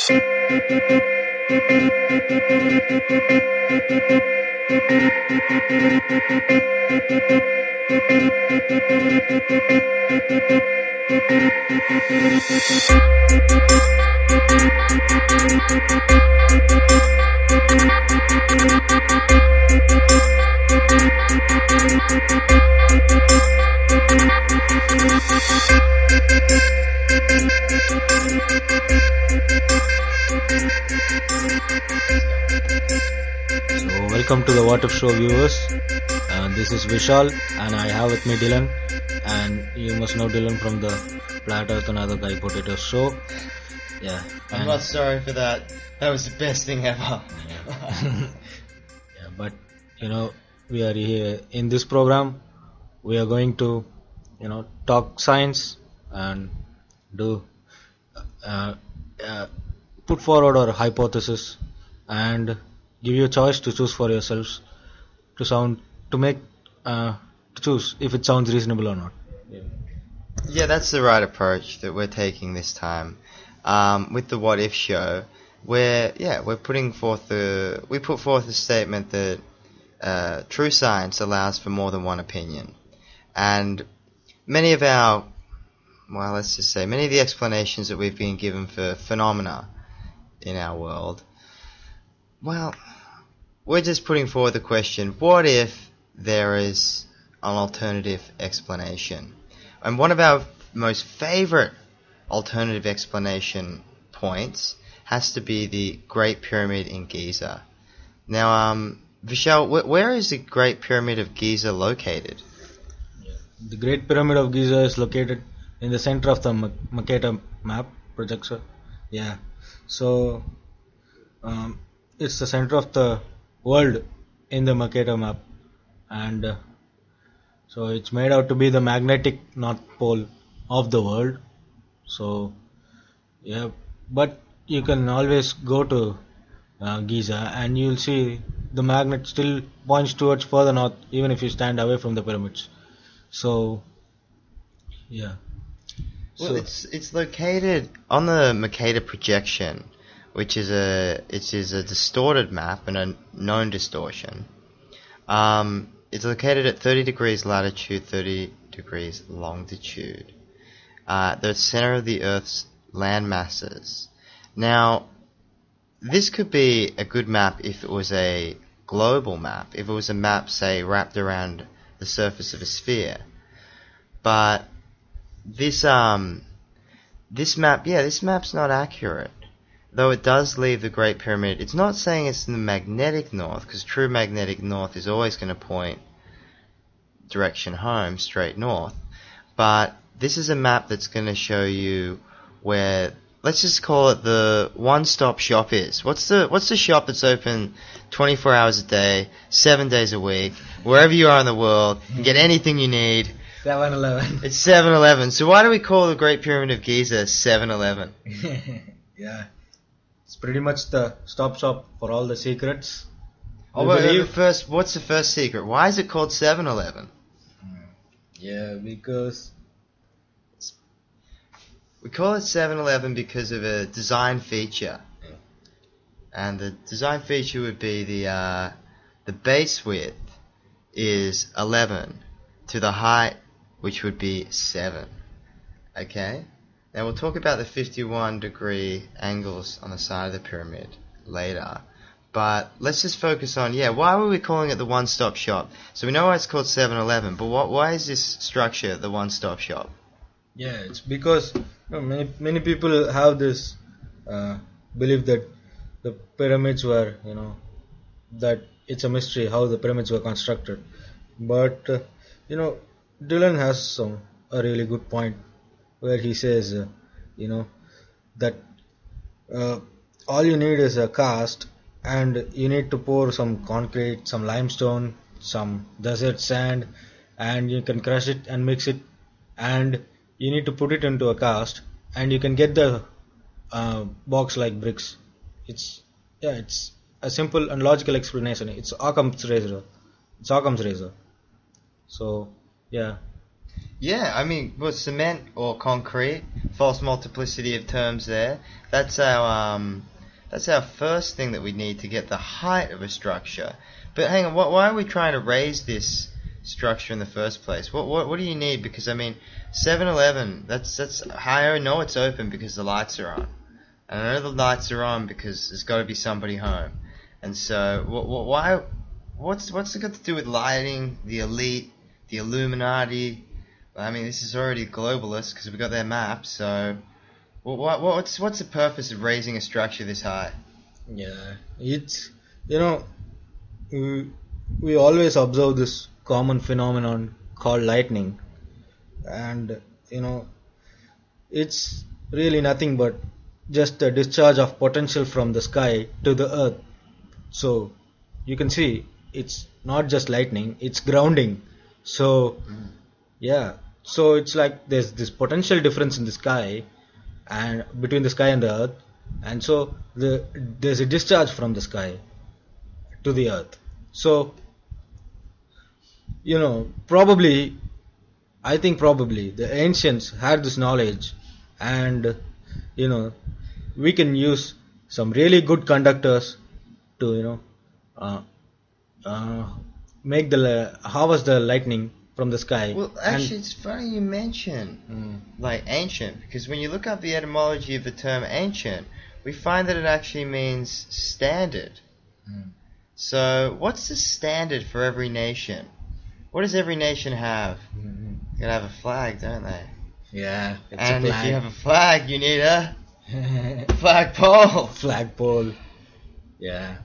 So, welcome to the What If Show viewers. This is Vishal, and I have with me Dylan. And you must know Dylan from the Flat Earth and Other Guy Potatoes show. Yeah, I'm not sorry for that. That was the best thing ever. yeah, but we are here in this program. We are going to, talk science and do uh, uh, put forward our hypothesis and give you a choice to choose for yourselves to choose if it sounds reasonable or not. Yeah, that's the right approach that we're taking this time. With the What If show, we're putting forth we put forth a statement that true science allows for more than one opinion, and many of the explanations that we've been given for phenomena in our world, well, we're just putting forward the question: what if there is an alternative explanation? And one of our most favorite alternative explanation points has to be the Great Pyramid in Giza. Now, Vishal, where is the Great Pyramid of Giza located? The Great Pyramid of Giza is located in the center of the Mercator map projector. Yeah, so it's the center of the world in the Mercator map, and so it's made out to be the magnetic north pole of the world. So yeah, but you can always go to Giza and you'll see the magnet still points towards further north even if you stand away from the pyramids. So yeah. Well, it's located on the Mercator projection, which is a distorted map and a known distortion. It's located at 30 degrees latitude, 30 degrees longitude, the center of the Earth's land masses. Now, this could be a good map if it was a global map, if it was a map, say, wrapped around the surface of a sphere. But this map's not accurate. Though it does leave the Great Pyramid, it's not saying it's in the magnetic north, because true magnetic north is always going to point direction home, straight north. But this is a map that's going to show you where, let's just call it the one-stop shop is. What's the shop that's open 24 hours a day, 7 days a week, wherever you are in the world, you get anything you need? 7-Eleven. It's 7-Eleven. So why do we call the Great Pyramid of Giza 7-Eleven? Yeah. It's pretty much the stop shop for all the secrets. What's the first secret? Why is it called 7-Eleven? Yeah, because we call it 7-Eleven because of a design feature. Yeah. And the design feature would be the base width is 11 to the height, which would be 7. Okay? Now we'll talk about the 51 degree angles on the side of the pyramid later. But let's just focus on, why were we calling it the one-stop shop? So we know why it's called 7-Eleven, but why is this structure the one-stop shop? Yeah, it's because many people have this belief that the pyramids were, that it's a mystery how the pyramids were constructed. But, Dylan has a really good point where he says, that all you need is a cast, and you need to pour some concrete, some limestone, some desert sand, and you can crush it and mix it, and you need to put it into a cast, and you can get the box like bricks. It's a simple and logical explanation. It's Occam's razor. So yeah. Yeah, I mean, well, cement or concrete, false multiplicity of terms there. That's our first thing that we need to get the height of a structure. But hang on, why are we trying to raise this structure in the first place? What do you need? Because I mean, 7-Eleven. That's I know it's open because the lights are on. And I know the lights are on because there's got to be somebody home. And so, why? What's it got to do with lighting, the elite, the Illuminati? I mean, this is already globalist because we got their map. So, what's the purpose of raising a structure this high? Yeah, it's you know we, we always observe this common phenomenon called lightning, and it's really nothing but just a discharge of potential from the sky to the earth. So you can see it's not just lightning, it's grounding. So yeah, so it's like there's this potential difference in the sky and between the sky and the earth, and so there's a discharge from the sky to the earth. So probably, I think probably the ancients had this knowledge, and you know we can use some really good conductors to uh, uh, make harvest the lightning from the sky. Well, And actually, it's funny you mention like ancient, because when you look up the etymology of the term ancient, we find that it actually means standard. So, what's the standard for every nation? What does every nation have? They gotta have a flag, don't they? yeah, it's a And if you flag. have a flag, you need a flagpole. Flagpole. Yeah,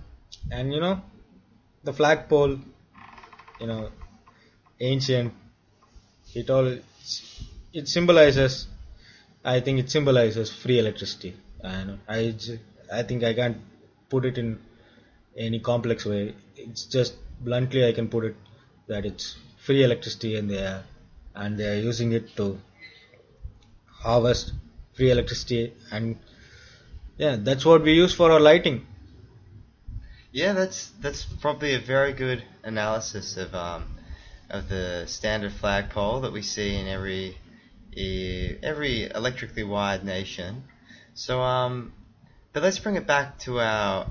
and the flagpole, you know ancient, it all it symbolizes, I think it symbolizes free electricity. And I think I can't put it in any complex way. It's just bluntly I can put it that it's free electricity, and they are using it to harvest free electricity. And yeah, that's what we use for our lighting. Yeah, that's probably a very good analysis of the standard flagpole that we see in every electrically wired nation. So but let's bring it back to our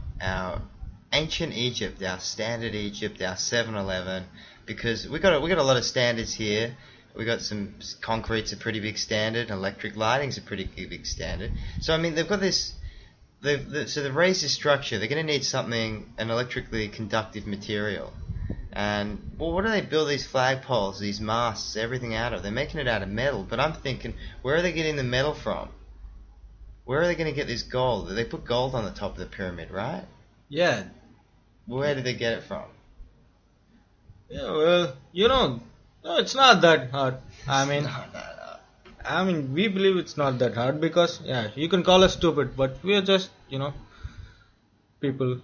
ancient Egypt, our standard Egypt, our 7-Eleven, because we got a lot of standards here. We got some concrete's a pretty big standard, electric lighting's a pretty big standard. So I mean they've got this. So they've raised this structure. They're going to need something, an electrically conductive material. And, well, what do they build these flagpoles, these masts, everything out of? They're making it out of metal. But I'm thinking, where are they getting the metal from? Where are they going to get this gold? They put gold on the top of the pyramid, right? Yeah. Where did they get it from? Yeah, well, no, it's not that hard. I mean, we believe it's not that hard because, yeah, you can call us stupid, but we are just, people,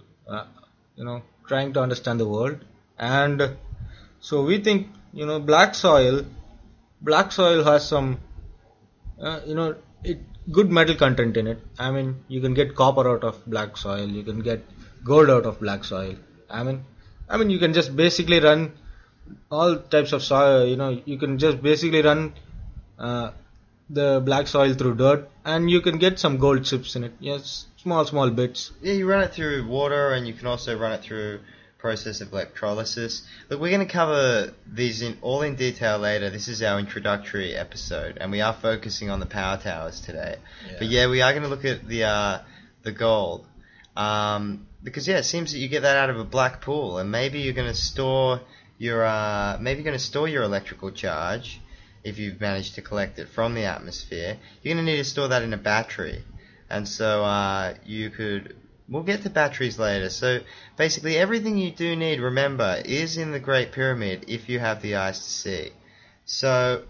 trying to understand the world. And so we think, black soil has some, it good metal content in it. I mean, you can get copper out of black soil, you can get gold out of black soil. I mean, you can just basically run all types of soil. You can just basically run uh, the black soil through dirt, and you can get some gold chips in it. Yes, small bits. Yeah, you run it through water, and you can also run it through process of electrolysis. Look, we're going to cover these in detail later. This is our introductory episode, and we are focusing on the power towers today. Yeah. But yeah, we are going to look at the gold, because yeah, it seems that you get that out of a black pool, and maybe you're going to store your electrical charge. If you've managed to collect it from the atmosphere, you're going to need to store that in a battery. And so we'll get to batteries later. So basically everything you do need, remember, is in the Great Pyramid if you have the eyes to see. So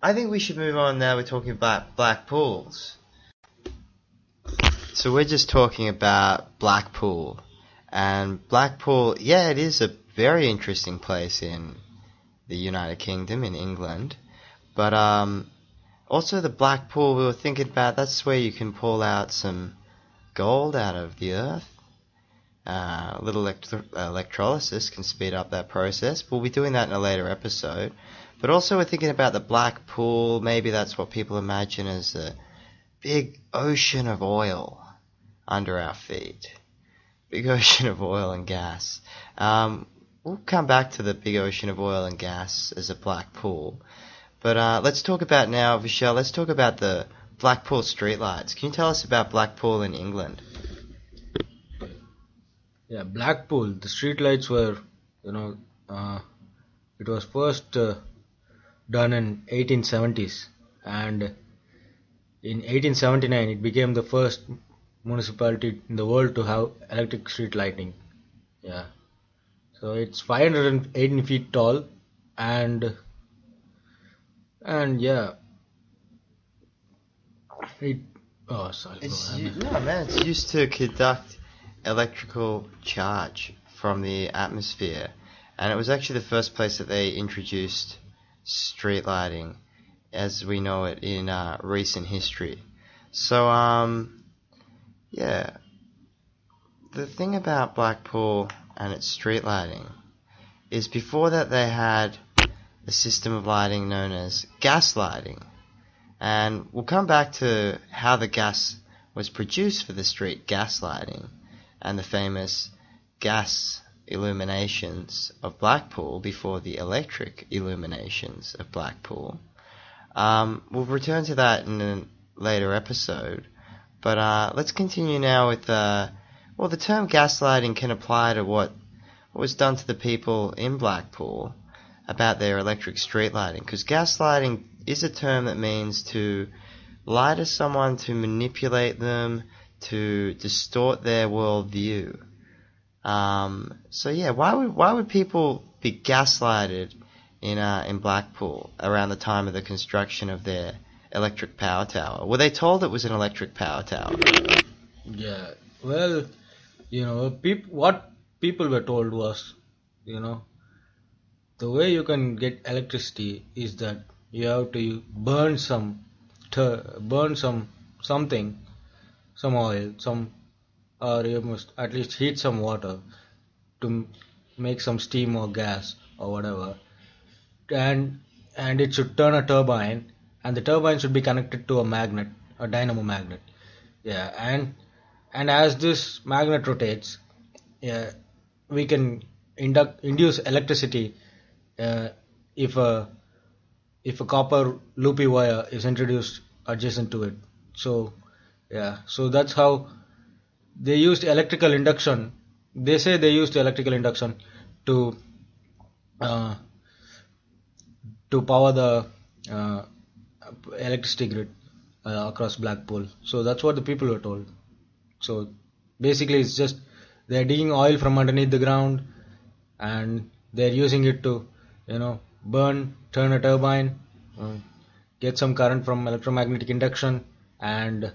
I think we should move on now. We're talking about black pools. So we're just talking about Blackpool. And Blackpool, yeah, it is a very interesting place in the United Kingdom, in England. But also the Blackpool, we were thinking about, that's where you can pull out some gold out of the earth. A little electrolysis can speed up that process. We'll be doing that in a later episode. But also we're thinking about the black pool. Maybe that's what people imagine as a big ocean of oil under our feet. Big ocean of oil and gas. We'll come back to the big ocean of oil and gas as a black pool. But let's talk about now, Vishal, let's talk about the Blackpool streetlights. Can you tell us about Blackpool in England? Yeah, Blackpool. The streetlights were, it was first done in 1870s, and in 1879 it became the first municipality in the world to have electric street lighting. Yeah, so it's 518 feet tall, and yeah, it. Oh, sorry. No, man, it's used to conduct electrical charge from the atmosphere, and it was actually the first place that they introduced street lighting as we know it in recent history. So, yeah, the thing about Blackpool and its street lighting is before that they had a system of lighting known as gas lighting, and we'll come back to how the gas was produced for the street gas lighting and the famous gas illuminations of Blackpool before the electric illuminations of Blackpool. We'll return to that in a later episode, but let's continue now with the term gaslighting can apply to what was done to the people in Blackpool about their electric street lighting, because gaslighting is a term that means to lie to someone, to manipulate them, to distort their worldview. So yeah, why would people be gaslighted in Blackpool around the time of the construction of their electric power tower? Were they told it was an electric power tower? Yeah, well, what people were told was, the way you can get electricity is that you have to burn something, some oil, or you must at least heat some water to make some steam or gas or whatever, and it should turn a turbine, and the turbine should be connected to a dynamo magnet. Yeah, and as this magnet rotates, yeah, we can induce electricity if a copper loopy wire is introduced adjacent to it. So yeah, so that's how they used electrical induction. They say they used electrical induction to power the electricity grid across Blackpool. So that's what the people were told. So basically, it's just they're digging oil from underneath the ground, and they're using it to, turn a turbine, get some current from electromagnetic induction, and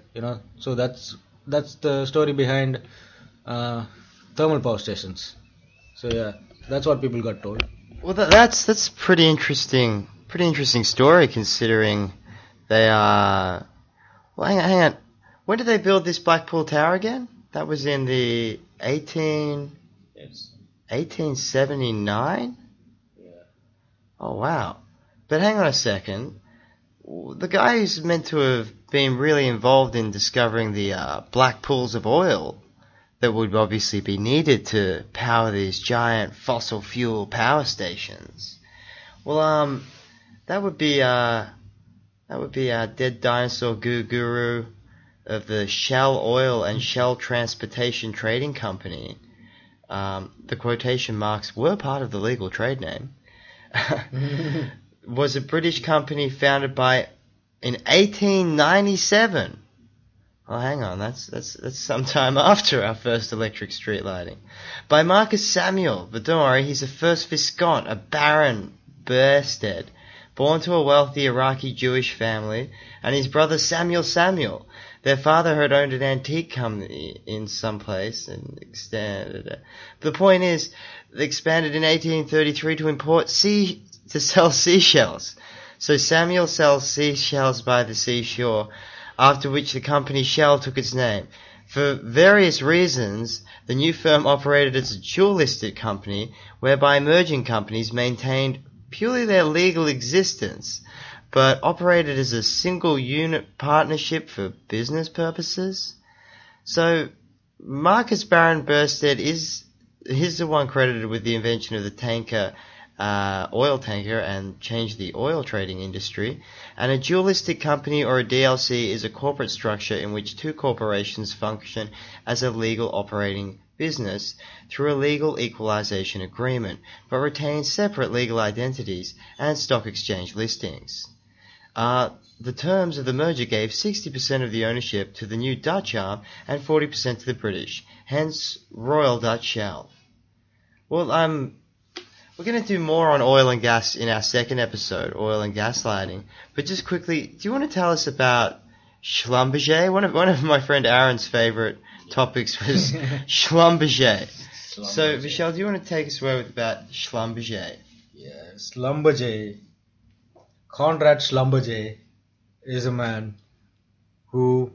so that's the story behind thermal power stations. So yeah, that's what people got told. Well, that's pretty interesting story, considering they are. Well, hang on. When did they build this Blackpool Tower again? That was in the 1879? Yeah. Oh, wow. But hang on a second. The guy who's meant to have been really involved in discovering the black pools of oil that would obviously be needed to power these giant fossil fuel power stations. Well, that would be our dead dinosaur guru of the Shell Oil and Shell Transportation Trading Company. The quotation marks were part of the legal trade name. Was a British company founded in 1897. Oh, hang on, that's sometime after our first electric street lighting. By Marcus Samuel, but don't worry, he's a first Viscount, a Baron Burstead, born to a wealthy Iraqi Jewish family, and his brother Samuel. Their father had owned an antique company in some place and expanded. The point is, they expanded in 1833 to sell seashells. So Samuel sells seashells by the seashore, after which the company Shell took its name. For various reasons, the new firm operated as a dual-listed company, whereby merging companies maintained purely their legal existence, but operated as a single unit partnership for business purposes. So Marcus Baron Burstead he's the one credited with the invention of the oil tanker, and changed the oil trading industry. And a dualistic company, or a DLC, is a corporate structure in which two corporations function as a legal operating business through a legal equalization agreement, but retain separate legal identities and stock exchange listings. The terms of the merger gave 60% of the ownership to the new Dutch arm and 40% to the British, hence Royal Dutch Shell. Well, we're going to do more on oil and gas in our second episode, oil and gaslighting. But just quickly, do you want to tell us about Schlumberger? One of my friend Aaron's favorite topics was Schlumberger. So, Michelle, do you want to take us away with about Schlumberger? Yeah, Schlumberger. Conrad Schlumberger is a man who,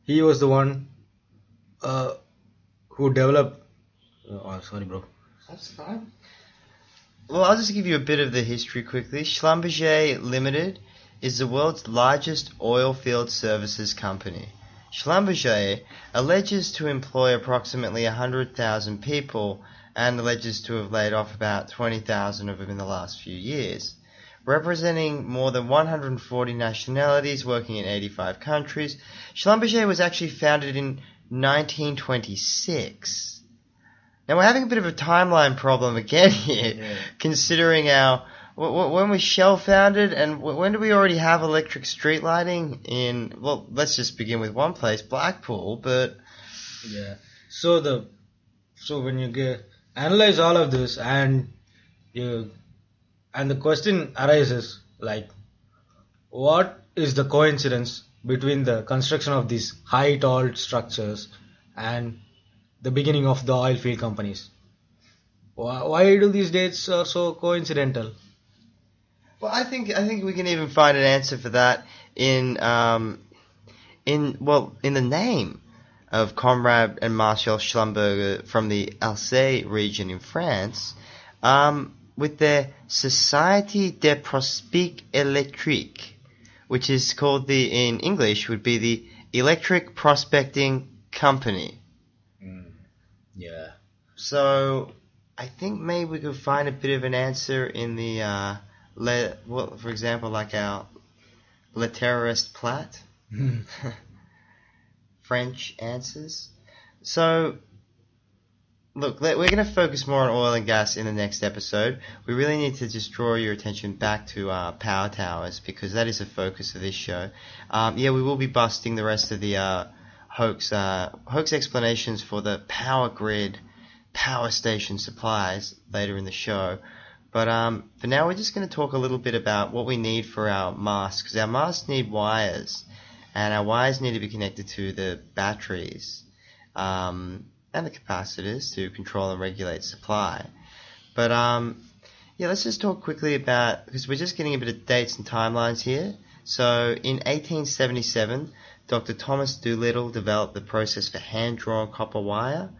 he was the one who developed. Oh, sorry, bro. That's fine. Well, I'll just give you a bit of the history quickly. Schlumberger Limited is the world's largest oil field services company. Schlumberger alleges to employ approximately 100,000 people and alleges to have laid off about 20,000 of them in the last few years. Representing more than 140 nationalities, working in 85 countries, Schlumberger was actually founded in 1926. Now, we're having a bit of a timeline problem again here, considering when was Shell founded, and when do we already have electric street lighting in, well, let's just begin with one place, Blackpool, but... Yeah, so when you analyze all of this, and the question arises, like, what is the coincidence between the construction of these high tall structures and the beginning of the oil field companies? Why do these dates are so coincidental? Well, I think we can even find an answer for that in the name of Conrad and Marcel Schlumberger from the Alsace region in France, with their Société des Prospects Électriques, which is called in English would be the Electric Prospecting Company. Yeah. So I think maybe we could find a bit of an answer in the for example, like our Le Terrorist Plat, French answers. So, look, we're going to focus more on oil and gas in the next episode. We really need to just draw your attention back to power towers, because that is the focus of this show. We will be busting the rest of the hoax explanations for the power grid, power station supplies later in the show. But for now, we're just going to talk a little bit about what we need for our masts, because our masts need wires, and our wires need to be connected to the batteries and the capacitors to control and regulate supply. But let's just talk quickly about, because we're just getting a bit of dates and timelines here. So in 1877, Dr. Thomas Doolittle developed the process for hand-drawn copper wire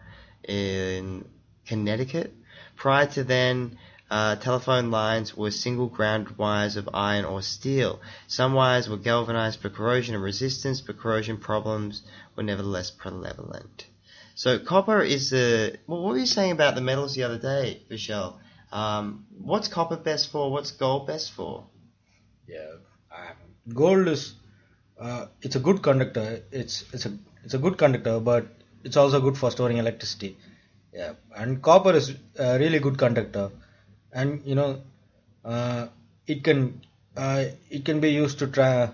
in Connecticut. Prior to then, telephone lines were single ground wires of iron or steel. Some wires were galvanized for corrosion and resistance, but corrosion problems were nevertheless prevalent. So copper is what were you saying about the metals the other day, Michelle? What's copper best for? What's gold best for? Yeah, gold is it's a good conductor. It's a good conductor, but it's also good for storing electricity. Yeah, and copper is a really good conductor, and it can be used to try.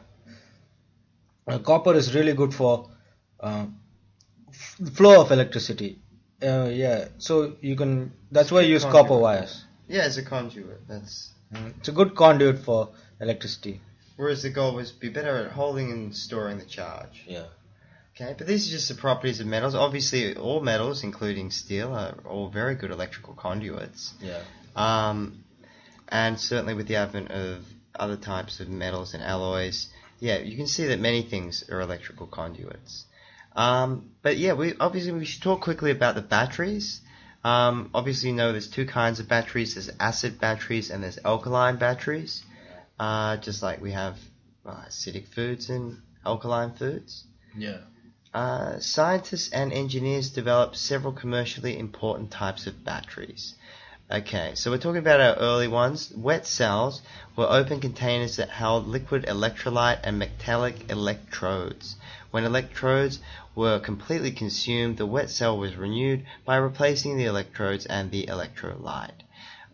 Copper is really good for flow of electricity. So you can. That's why you use copper wires. Yeah, as a conduit. It's a good conduit for electricity. Whereas the gold would be better at holding and storing the charge. Yeah. Okay, but these are just the properties of metals. Obviously, all metals, including steel, are all very good electrical conduits. Yeah. And certainly with the advent of other types of metals and alloys, you can see that many things are electrical conduits. But we should talk quickly about the batteries. Obviously, you know there's two kinds of batteries. There's acid batteries and there's alkaline batteries. Just like we have acidic foods and alkaline foods. Yeah. Scientists and engineers developed several commercially important types of batteries. Okay, so we're talking about our early ones. Wet cells were open containers that held liquid electrolyte and metallic electrodes. When electrodes were completely consumed, the wet cell was renewed by replacing the electrodes and the electrolyte.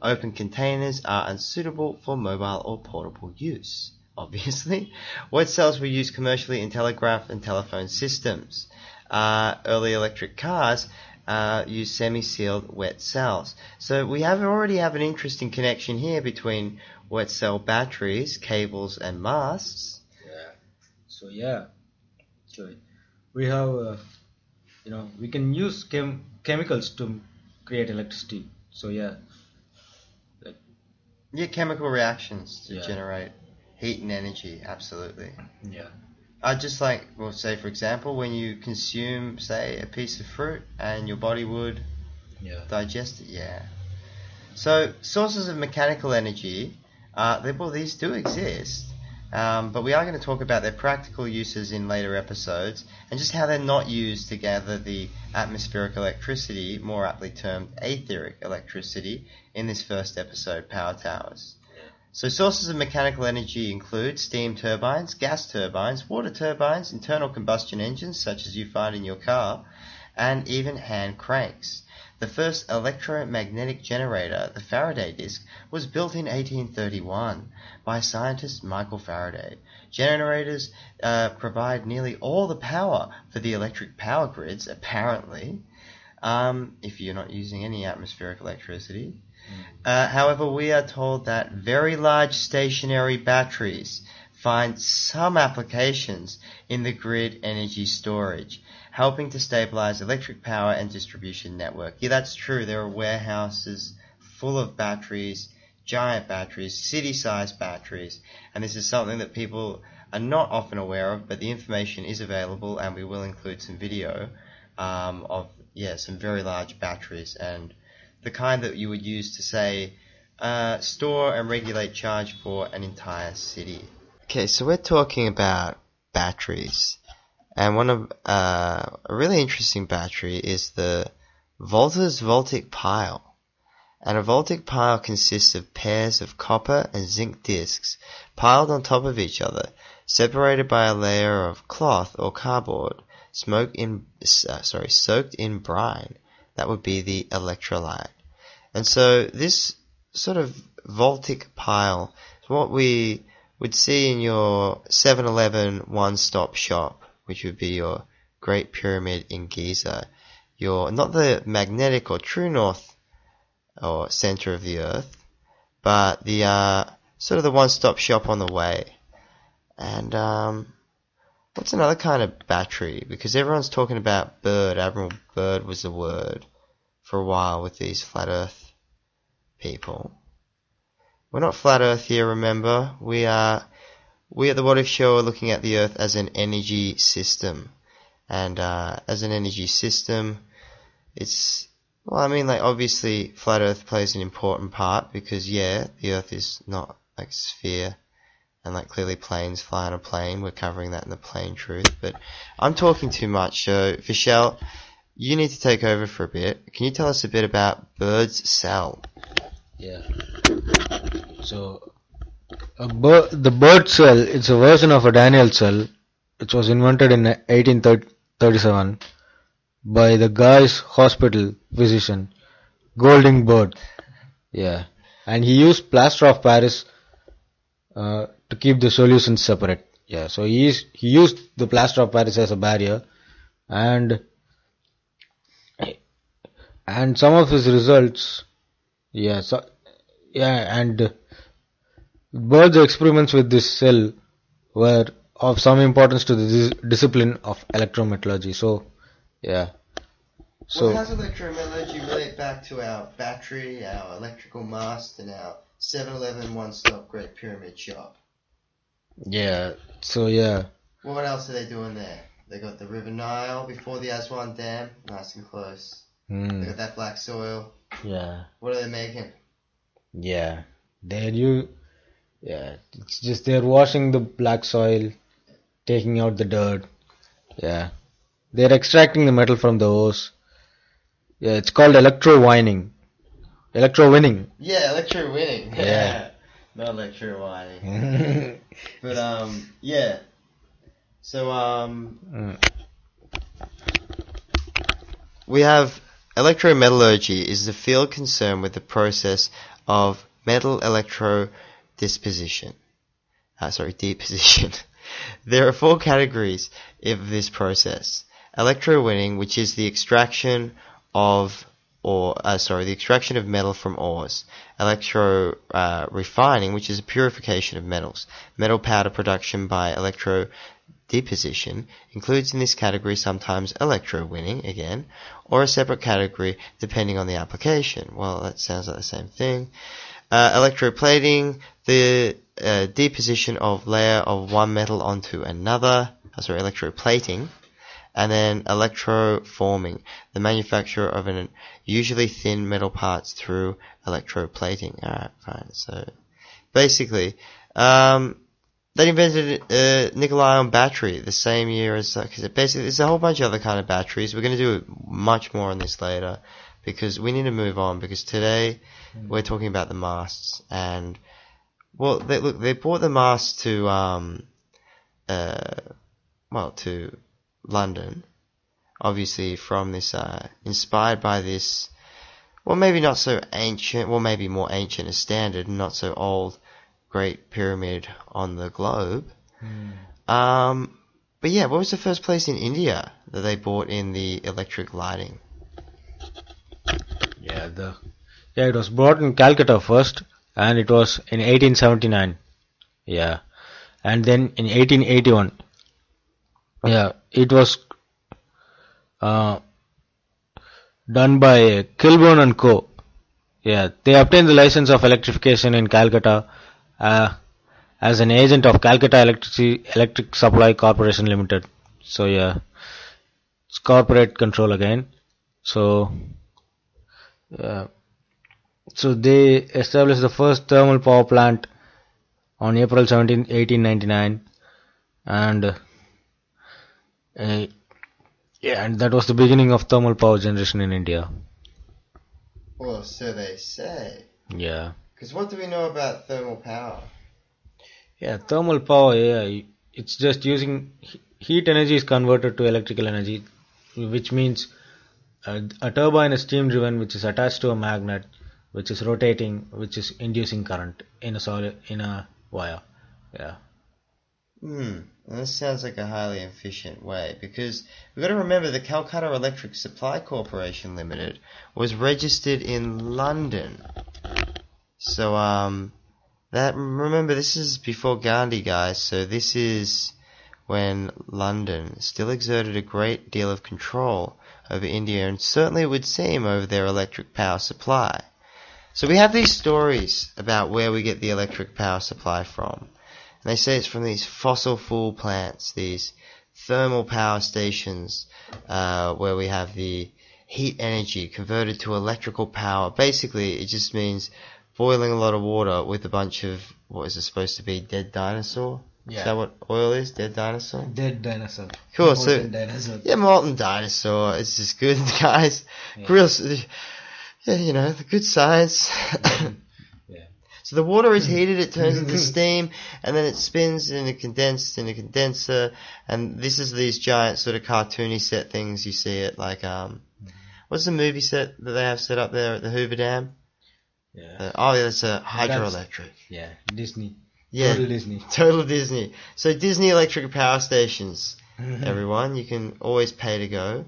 Open containers are unsuitable for mobile or portable use. Obviously, wet cells were used commercially in telegraph and telephone systems. Early electric cars use semi-sealed wet cells. So we already have an interesting connection here between wet cell batteries, cables, and masts. Yeah. So we have we can use chemicals to create electricity. So like, chemical reactions to yeah, generate heat and energy. Absolutely. yeah, Just like, well, say for example, when you consume, say, a piece of fruit, and your body would digest it. Yeah. So sources of mechanical energy, these do exist, but we are going to talk about their practical uses in later episodes, and just how they're not used to gather the atmospheric electricity, more aptly termed etheric electricity, in this first episode, Power Towers. So sources of mechanical energy include steam turbines, gas turbines, water turbines, internal combustion engines, such as you find in your car, and even hand cranks. The first electromagnetic generator, the Faraday disc, was built in 1831 by scientist Michael Faraday. Generators provide nearly all the power for the electric power grids, apparently, if you're not using any atmospheric electricity. However, we are told that very large stationary batteries find some applications in the grid energy storage, helping to stabilize electric power and distribution network. Yeah, that's true. There are warehouses full of batteries, giant batteries, city-sized batteries, and this is something that people are not often aware of, but the information is available, and we will include some video of some very large batteries, and the kind that you would use to, say, store and regulate charge for an entire city. Okay, so we're talking about batteries, and one of a really interesting battery is the Volta's voltaic pile. And a voltaic pile consists of pairs of copper and zinc discs piled on top of each other, separated by a layer of cloth or cardboard, soaked in brine. That would be the electrolyte. And so this sort of voltaic pile is what we would see in your 7-Eleven one-stop shop, which would be your Great Pyramid in Giza. Not the magnetic or true north or center of the earth, but the sort of the one-stop shop on the way. And what's another kind of battery? Because everyone's talking about Bird. Admiral Byrd was the word for a while with these flat earth people. We're not flat earth here, remember. We at the What If Show are looking at the earth as an energy system. And as an energy system, obviously flat earth plays an important part because, the earth is not like a sphere and like clearly planes fly on a plane. We're covering that in the Plane Truth. But I'm talking too much, so Vishal, you need to take over for a bit. Can you tell us a bit about Byrd's cell? Yeah. So, the Byrd cell, it's a version of a Daniel cell, which was invented in 1837 by the Guy's Hospital physician, Golding Byrd. Yeah. And he used plaster of Paris to keep the solutions separate. Yeah. So he used the plaster of Paris as a barrier, and some of his results, and Byrd's experiments with this cell were of some importance to the discipline of electrometallurgy. So, yeah. So, how does electrometallurgy relate back to our battery, our electrical mast, and our 7-Eleven one-stop Great Pyramid shop? Yeah. So, Well, what else are they doing there? They got the River Nile before the Aswan Dam, nice and close. They Mm. got that black soil. Yeah. What are they making? Yeah. Yeah. It's just they're washing the black soil, taking out the dirt. Yeah. They're extracting the metal from the ores. Yeah. It's called electro-winning. Electro-winning. Yeah, electro winning. Yeah. Not electro mining. Mm. But yeah. So we have electrometallurgy is the field concerned with the process of metal electro disposition. Deposition. There are 4 categories of this process. Electrowinning, which is the extraction of the extraction of metal from ores. Refining, which is a purification of metals. Metal powder production by electro deposition includes in this category sometimes electrowinning again, or a separate category depending on the application. Well, that sounds like the same thing. Electroplating, the deposition of layer of one metal onto another. Electroplating. And then electroforming, the manufacture of an usually thin metal parts through electroplating. Alright, fine. So, basically, they invented nickel-ion battery the same year as, because basically there's a whole bunch of other kind of batteries. We're going to do much more on this later, because we need to move on, because today we're talking about the masts. And, well, they brought the masts to, to London, obviously from this, inspired by this, well, maybe not so ancient, well, maybe more ancient as standard, not so old, Great Pyramid on the globe. But yeah, what was the first place in India that they brought in the electric lighting? Yeah, it was brought in Calcutta first, and it was in 1879. Yeah, and then in 1881. Yeah, it was done by Kilburn and Co. Yeah, they obtained the license of electrification in Calcutta uh, as an agent of Calcutta Electric Supply Corporation Limited. So yeah, it's corporate control again. So uh, so they established the first thermal power plant on April 17, 1899, and yeah, and that was the beginning of thermal power generation in India. Well, so they say. Yeah. Because what do we know about thermal power? Yeah, thermal power, yeah, it's just using heat energy is converted to electrical energy, which means a turbine is steam driven, which is attached to a magnet, which is rotating, which is inducing current in a wire. Yeah. This sounds like a highly efficient way, because we've got to remember the Calcutta Electric Supply Corporation Limited was registered in London. So, remember, this is before Gandhi, guys, so this is when London still exerted a great deal of control over India, and certainly would seem over their electric power supply. So we have these stories about where we get the electric power supply from. And they say it's from these fossil fuel plants, these thermal power stations, where we have the heat energy converted to electrical power. Basically, it just means boiling a lot of water with a bunch of, what is it supposed to be, dead dinosaur? Yeah. Is that what oil is? Dead dinosaur? Dead dinosaur. Cool, Molten dinosaur. yeah, molten dinosaur. It's just good, guys. Yeah. Real, yeah, the good science. Yeah. So the water is heated, it turns into steam, and then it spins in a condenser, and this is these giant sort of cartoony set things you see at, like, what's the movie set that they have set up there at the Hoover Dam? Yeah. That's a hydroelectric. Yeah, Disney. Yeah, Total Disney. Total Disney. So Disney Electric Power Stations, everyone. You can always pay to go.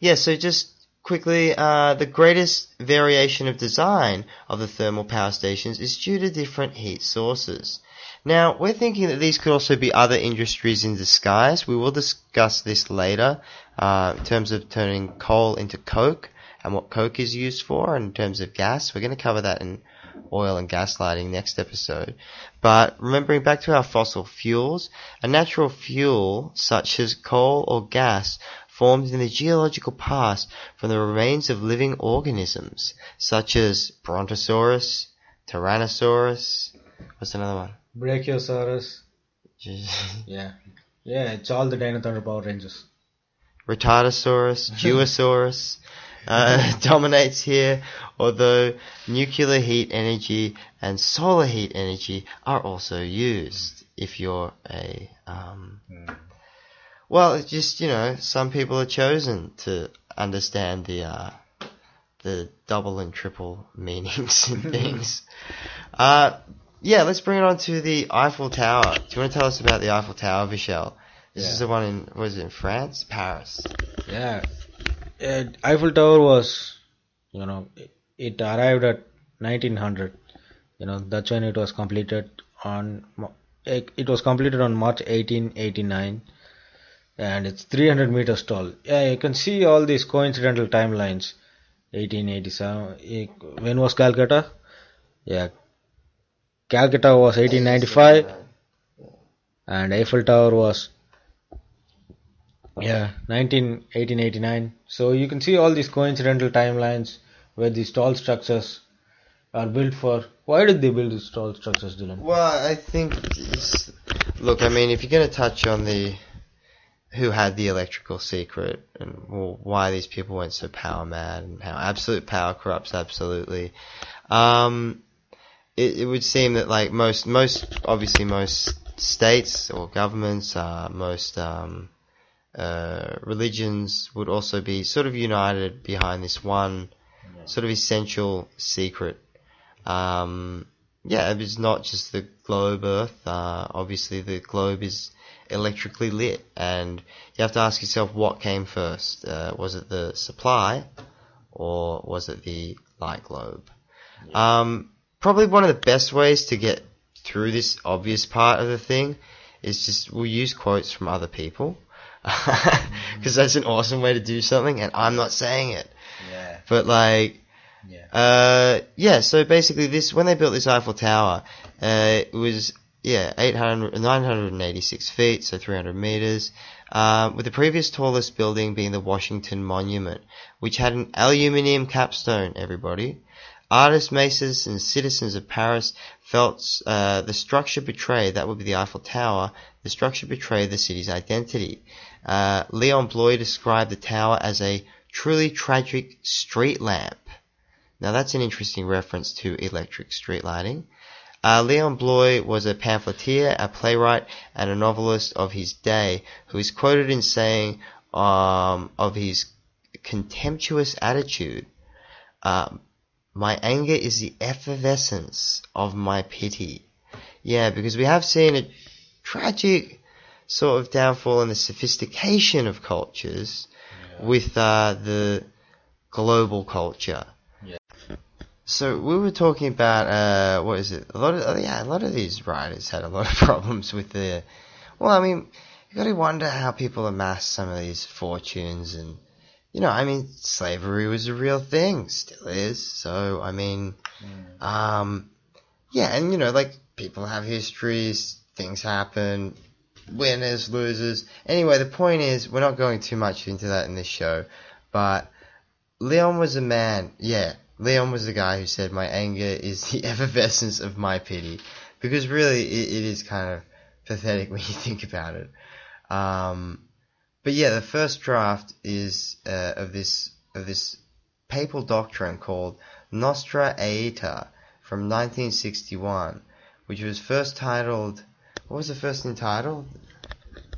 Yeah. So just quickly, the greatest variation of design of the thermal power stations is due to different heat sources. Now, we're thinking that these could also be other industries in disguise. We will discuss this later, in terms of turning coal into coke and what coke is used for, and in terms of gas. We're going to cover that in oil and gas lighting next episode. But remembering back to our fossil fuels, a natural fuel such as coal or gas formed in the geological past from the remains of living organisms, such as Brontosaurus, Tyrannosaurus. What's another one? Brachiosaurus. Yeah. Yeah, it's all the Dino Thunder Power Rangers. Retardosaurus, Duosaurus dominates here, although nuclear heat energy and solar heat energy are also used. If you're a well, it's just, some people are chosen to understand the double and triple meanings and things. Yeah, let's bring it on to the Eiffel Tower. Do you want to tell us about the Eiffel Tower, Vishal? This is the one in, was it in France? Paris. Yeah. Eiffel Tower was, it arrived at 1900. That's when it was completed it was completed on March 1889, and it's 300 meters tall. Yeah, you can see all these coincidental timelines. 1887. When was Calcutta? Yeah, Calcutta was 1895, and Eiffel Tower was 1889. So you can see all these coincidental timelines where these tall structures are built for. Why did they build these tall structures, Dylan? Well, I think, look, I mean, if you're going to touch on who had the electrical secret and why these people went so power mad and how absolute power corrupts absolutely, it would seem that like most states or governments, most religions would also be sort of united behind this one sort of essential secret. It's not just the globe Earth. Obviously the globe is electrically lit, and you have to ask yourself what came first. Was it the supply, or was it the light globe? Probably one of the best ways to get through this obvious part of the thing is just we'll use quotes from other people, because that's an awesome way to do something, and I'm not saying it. Yeah. But so basically when they built this Eiffel Tower, it was 986 feet, so 300 meters, with the previous tallest building being the Washington Monument, which had an aluminium capstone, everybody. Artists, masons, and citizens of Paris felt the structure betrayed, that would be the Eiffel Tower, the structure betrayed the city's identity. Leon Bloy described the tower as a truly tragic street lamp. Now that's an interesting reference to electric street lighting. Leon Bloy was a pamphleteer, a playwright, and a novelist of his day, who is quoted in saying of his contemptuous attitude, "My anger is the effervescence of my pity." Yeah, because we have seen a tragic sort of downfall in the sophistication of cultures with the global culture. So we were talking about what is it? A lot of these writers had a lot of problems with you got to wonder how people amass some of these fortunes, and slavery was a real thing, still is. So people have histories, things happen, winners, losers. Anyway, the point is, we're not going too much into that in this show, but Leon was a man, Leon was the guy who said, "My anger is the effervescence of my pity," because really it is kind of pathetic when you think about it. The first draft is of this papal doctrine called Nostra Aeata from 1961, which was first titled. What was the first entitled?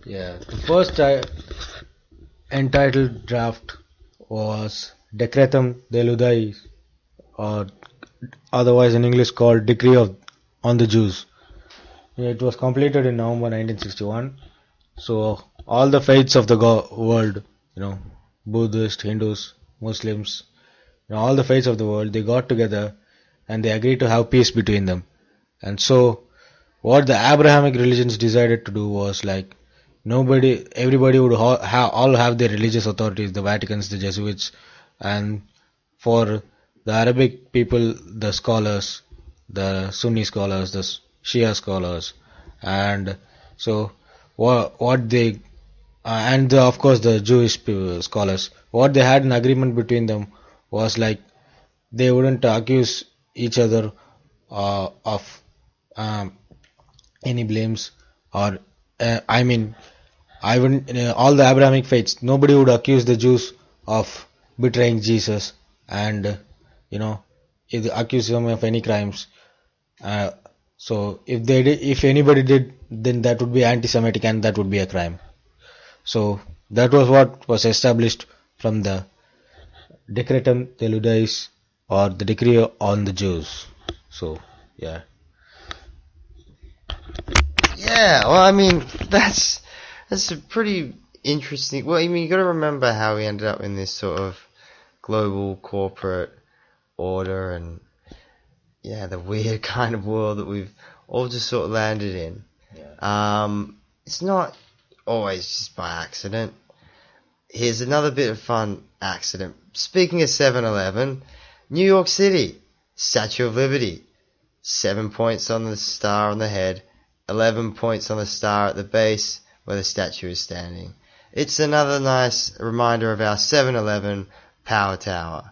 Yeah, the first entitled draft was Decretum de Ludai, or otherwise in English called Decree on the Jews. It was completed in November 1961. So all the faiths of the world, Buddhists, Hindus, Muslims, all the faiths of the world, they got together and they agreed to have peace between them. And so what the Abrahamic religions decided to do was everybody would all have their religious authorities, the Vaticans, the Jesuits, and for the Arabic people, the scholars, the Sunni scholars, the Shia scholars. And so what they and of course the Jewish scholars. What they had an agreement between them was like they wouldn't accuse each other of um, any blames, or I mean, I wouldn't. All the Abrahamic faiths, nobody would accuse the Jews of betraying Jesus, and you know, accuse them of any crimes. Uh, so if anybody did, then that would be anti-Semitic, and that would be a crime. So that was what was established from the Decretum Deludiis, or the decree on the Jews. So yeah, Yeah, well, I mean, that's a pretty interesting. Well, I mean, you got to remember how we ended up in this sort of global corporate order, and yeah, the weird kind of world that we've all just sort of landed in. It's not always just by accident. Here's another bit of fun accident. Speaking of 7-Eleven, New York City, Statue of Liberty, 7 points on the star on the head, 11 points on the star at the base where the statue is standing. It's another nice reminder of our 7-Eleven power tower.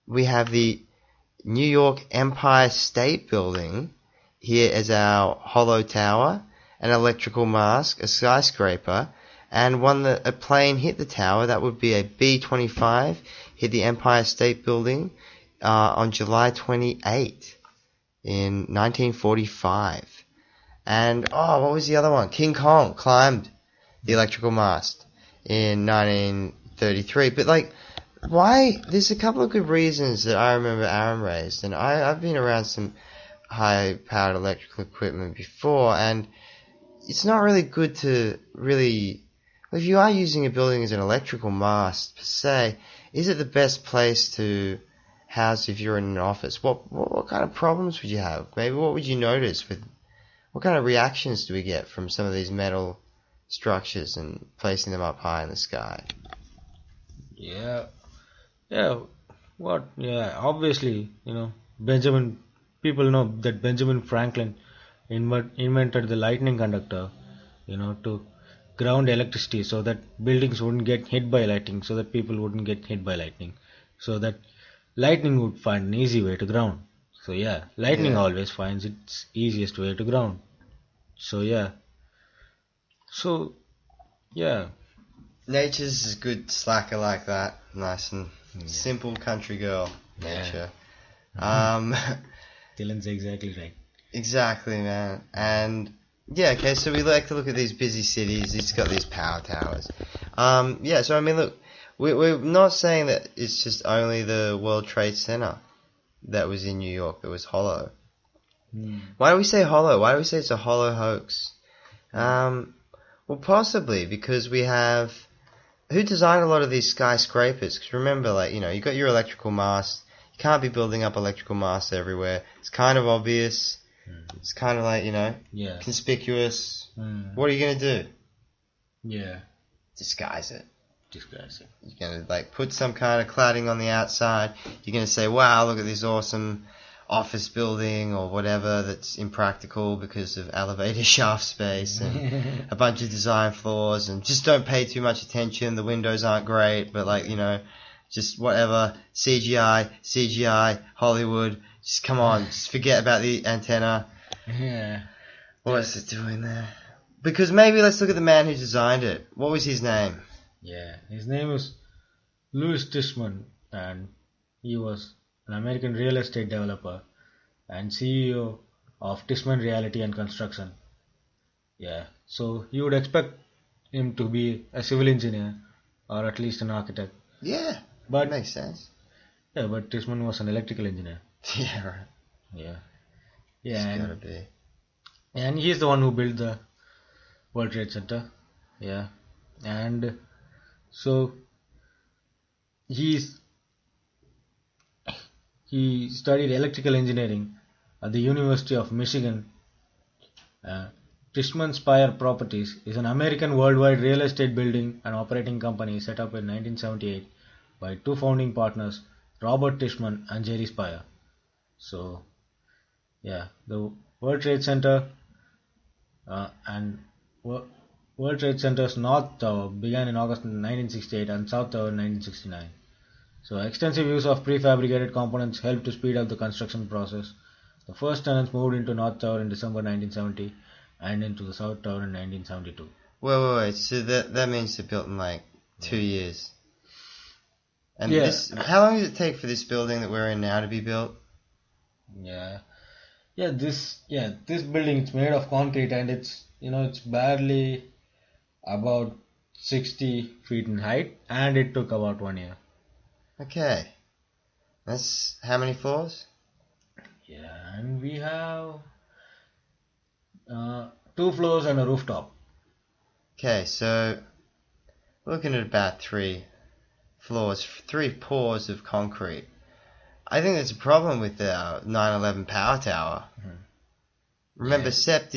We have the New York Empire State Building here as our hollow tower, an electrical mast, a skyscraper, and a plane hit the tower. That would be a B-25, hit the Empire State Building on July 28 in 1945. And, what was the other one? King Kong climbed the electrical mast in 1933. But, why? There's a couple of good reasons that I remember Aaron raised, and I've been around some high-powered electrical equipment before, and it's not really good to really... If you are using a building as an electrical mast, per se, is it the best place to house if you're in an office? What kind of problems would you have? Maybe what would you notice with... What kind of reactions do we get from some of these metal structures and placing them up high in the sky? yeah, yeah. What? Yeah, obviously, Benjamin. People know that Benjamin Franklin invented the lightning conductor, to ground electricity so that buildings wouldn't get hit by lightning, so that people wouldn't get hit by lightning, so that lightning would find an easy way to ground. So yeah, lightning Yeah. always finds its easiest way to ground. So yeah, so yeah, Nature's a good slacker like that. Nice and yeah, simple country girl. yeah. Nature. Um, Dylan's exactly right. exactly, man. And yeah, okay, so we like to look at these busy cities. It's got these power towers. Yeah, so I mean, look, we're not saying that it's just only the World Trade Center that was in New York that was hollow. Why do we say hollow? Why do we say it's a hollow hoax? Well, possibly because we have... Who designed a lot of these skyscrapers? Because remember, you got your electrical mast. You can't be building up electrical masts everywhere. It's kind of obvious. It's kind of Yeah. conspicuous. What are you going to do? Yeah. Disguise it. Disguise it. You're going to put some kind of cladding on the outside. You're going to say, wow, look at this awesome office building or whatever that's impractical because of elevator shaft space and a bunch of design flaws, and just don't pay too much attention. The windows aren't great, but just whatever. CGI, Hollywood. Just come on, just forget about the antenna. Yeah. What's it doing there? Because maybe let's look at the man who designed it. What was his name? Yeah. His name is Louis Tishman, and he was an American real estate developer and CEO of Tishman Realty and Construction. Yeah. So you would expect him to be a civil engineer or at least an architect. Yeah, But makes sense. yeah, but Tishman was an electrical engineer. Yeah, right. Yeah. It's Yeah, gotta be. and he's the one who built the World Trade Center. Yeah. And so he's he studied electrical engineering at the University of Michigan. Tishman Speyer Properties is an American worldwide real estate building and operating company set up in 1978 by two founding partners, Robert Tishman and Jerry Speyer. So, yeah, the World Trade Center and World Trade Center's North Tower began in August 1968 and South Tower in 1969. So extensive use of prefabricated components helped to speed up the construction process. The first tenants moved into North Tower in December 1970 and into the South Tower in 1972. Wait. So that means they're built in like 2 years. And Yeah. how long does it take for this building that we're in now to be built? This building is made of concrete and it's barely about 60 feet in height and it took about 1 year. Okay. That's how many floors? Yeah, and we have 2 floors and a rooftop. Okay, so looking at about 3 floors, 3 pours of concrete. I think there's a problem with the 9/11 power tower. Mhm. Remember, Yeah. sept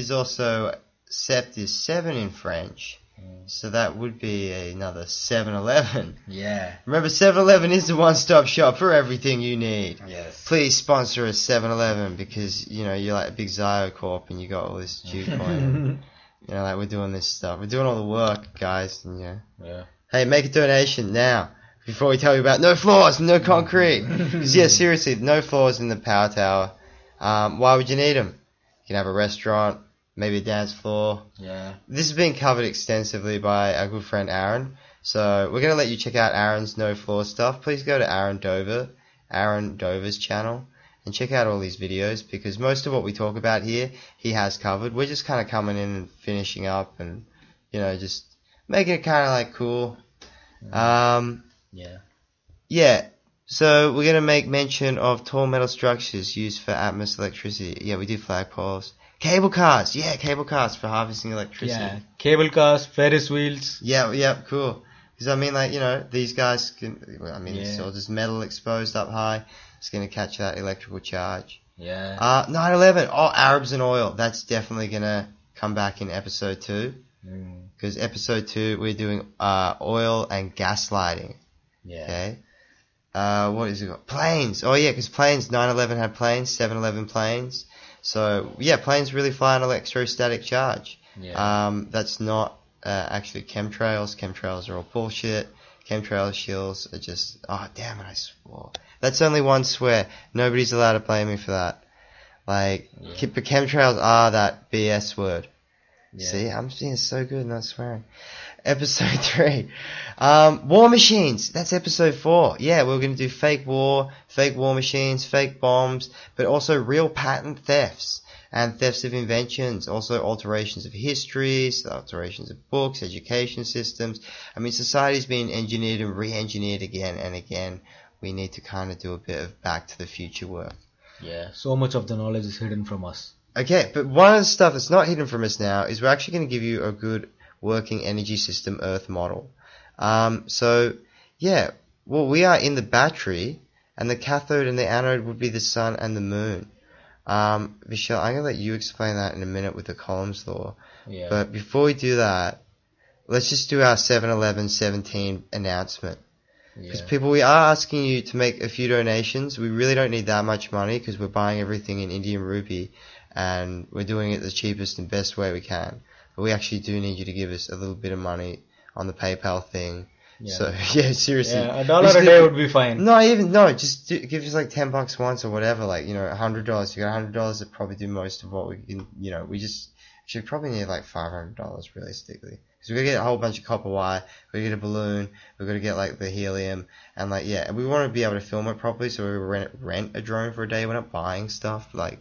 is 7 in French, so that would be another 7-Eleven. Yeah. Remember, 7-Eleven is the one-stop shop for everything you need. Yes. Please sponsor us, 7-Eleven, because, you're like a big Zio Corp and you got all this Jew coin. Like we're doing this stuff. We're doing all the work, guys. And, Yeah. hey, make a donation now before we tell you about no floors, no concrete. 'Cause, seriously, no floors in the power tower. Why would you need them? You can have a restaurant, maybe a dance floor. Yeah. This has been covered extensively by our good friend Aaron. So we're going to let you check out Aaron's no floor stuff. Please go to Aaron Dover's channel, and check out all these videos, because most of what we talk about here, he has covered. We're just kind of coming in and finishing up and, just making it kind of like cool. Yeah. So we're going to make mention of tall metal structures used for Atmos electricity. Yeah, we do flagpoles. Cable cars. Yeah, cable cars for harvesting electricity. Yeah. Cable cars, Ferris wheels. Yeah, cool. Because, these guys it's all just metal exposed up high. It's going to catch that electrical charge. Yeah. 9/11. Oh, Arabs and oil. That's definitely going to come back in episode 2. Because episode 2, we're doing oil and gaslighting. Yeah. Okay. What is it called? Planes. Oh, yeah, because planes, 9/11 had planes, 7/11 planes. So, yeah, planes really fly on electrostatic charge. Yeah. That's not actually chemtrails. Chemtrails are all bullshit. Chemtrail shills are just... Oh, damn it, I swore. That's only one swear. Nobody's allowed to blame me for that. But chemtrails are that BS word. Yeah. See, I'm being so good not swearing. Episode 3. War machines. That's episode 4. Yeah, we're going to do fake war machines, fake bombs, but also real patent thefts and thefts of inventions, also alterations of histories, alterations of books, education systems. Society's been engineered and re-engineered again and again. We need to kind of do a bit of back to the future work. Yeah, so much of the knowledge is hidden from us. Okay, but one of the stuff that's not hidden from us now is we're actually going to give you a good working energy system Earth model. We are in the battery, and the cathode and the anode would be the sun and the moon. Michelle, I'm going to let you explain that in a minute with the Coulomb's law. Yeah. But before we do that, let's just do our 7/11/17 announcement. Because we are asking you to make a few donations. We really don't need that much money because we're buying everything in Indian rupee and we're doing it the cheapest and best way we can. But we actually do need you to give us a little bit of money on the PayPal thing. Yeah. So, seriously. Yeah, $1 a day would be fine. Just give us like $10 once or whatever, $100. You got $100 to probably do most of what we can, we just should probably need like $500 realistically. Because we're going to get a whole bunch of copper wire, we're going to get a balloon, we're going to get like the helium, and and we want to be able to film it properly, so we rent a drone for a day, we're not buying stuff, but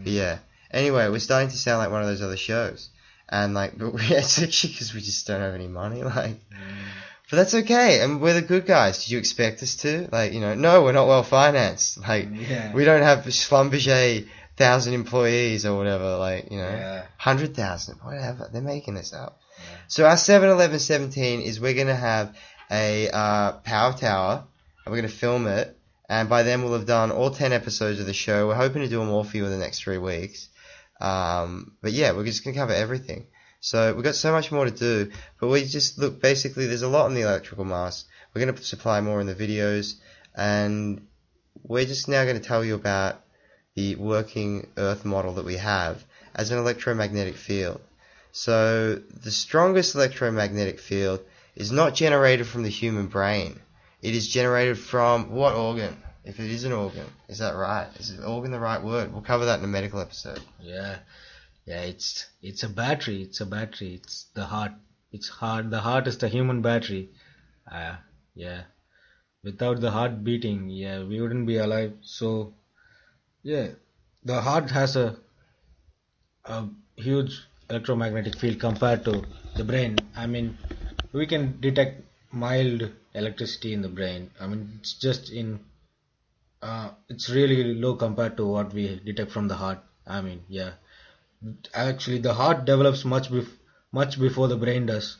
yeah. Anyway, we're starting to sound like one of those other shows. And but it's actually because we just don't have any money, But that's okay, and we're the good guys. Did you expect us to? No, we're not well financed. We don't have Schlumberger 1,000 employees or whatever, 100,000, whatever. They're making this up. Yeah. So our 7/11/17 is we're going to have a power tower, and we're going to film it, and by then we'll have done all 10 episodes of the show. We're hoping to do them all for you in the next 3 weeks. But yeah, we're just going to cover everything. So we've got so much more to do, but we just basically there's a lot in the electrical mass. We're going to supply more in the videos, and we're just now going to tell you about the working Earth model that we have as an electromagnetic field. So the strongest electromagnetic field is not generated from the human brain. It is generated from what organ? If it is an organ, is that right? Is an organ the right word? We'll cover that in a medical episode. Yeah, yeah. It's a battery. It's a battery. It's the heart. It's heart. The heart is the human battery. Uh, yeah. Without the heart beating, yeah, we wouldn't be alive. So yeah, the heart has a huge electromagnetic field compared to the brain. I mean, we can detect mild electricity in the brain. I mean, it's just in it's really low compared to what we detect from the heart. I mean, yeah, actually, the heart develops much before the brain does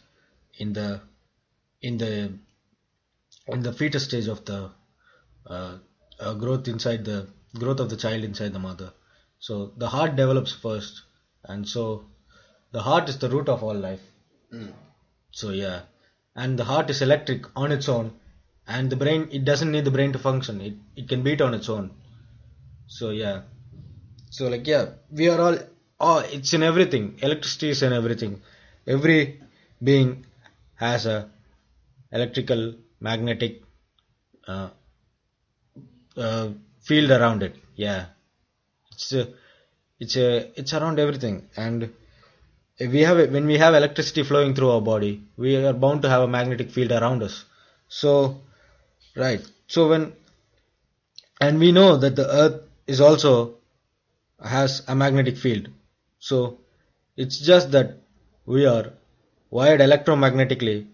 in the in the in the fetus stage of the uh, growth of the child inside the mother. So the heart develops first, and so the heart is the root of all life. Mm. So yeah, and the heart is electric on its own, and the brain, it doesn't need the brain to function. It can beat on its own. So yeah, so like yeah, we are all, oh, it's in everything. Electricity is in everything. Every being has a electrical magnetic uh, uh, field around it. Yeah, it's it's around everything, and when we have electricity flowing through our body, we are bound to have a magnetic field around us. So right, so when, and we know that the Earth is also has a magnetic field. So it's just that we are wired electromagnetically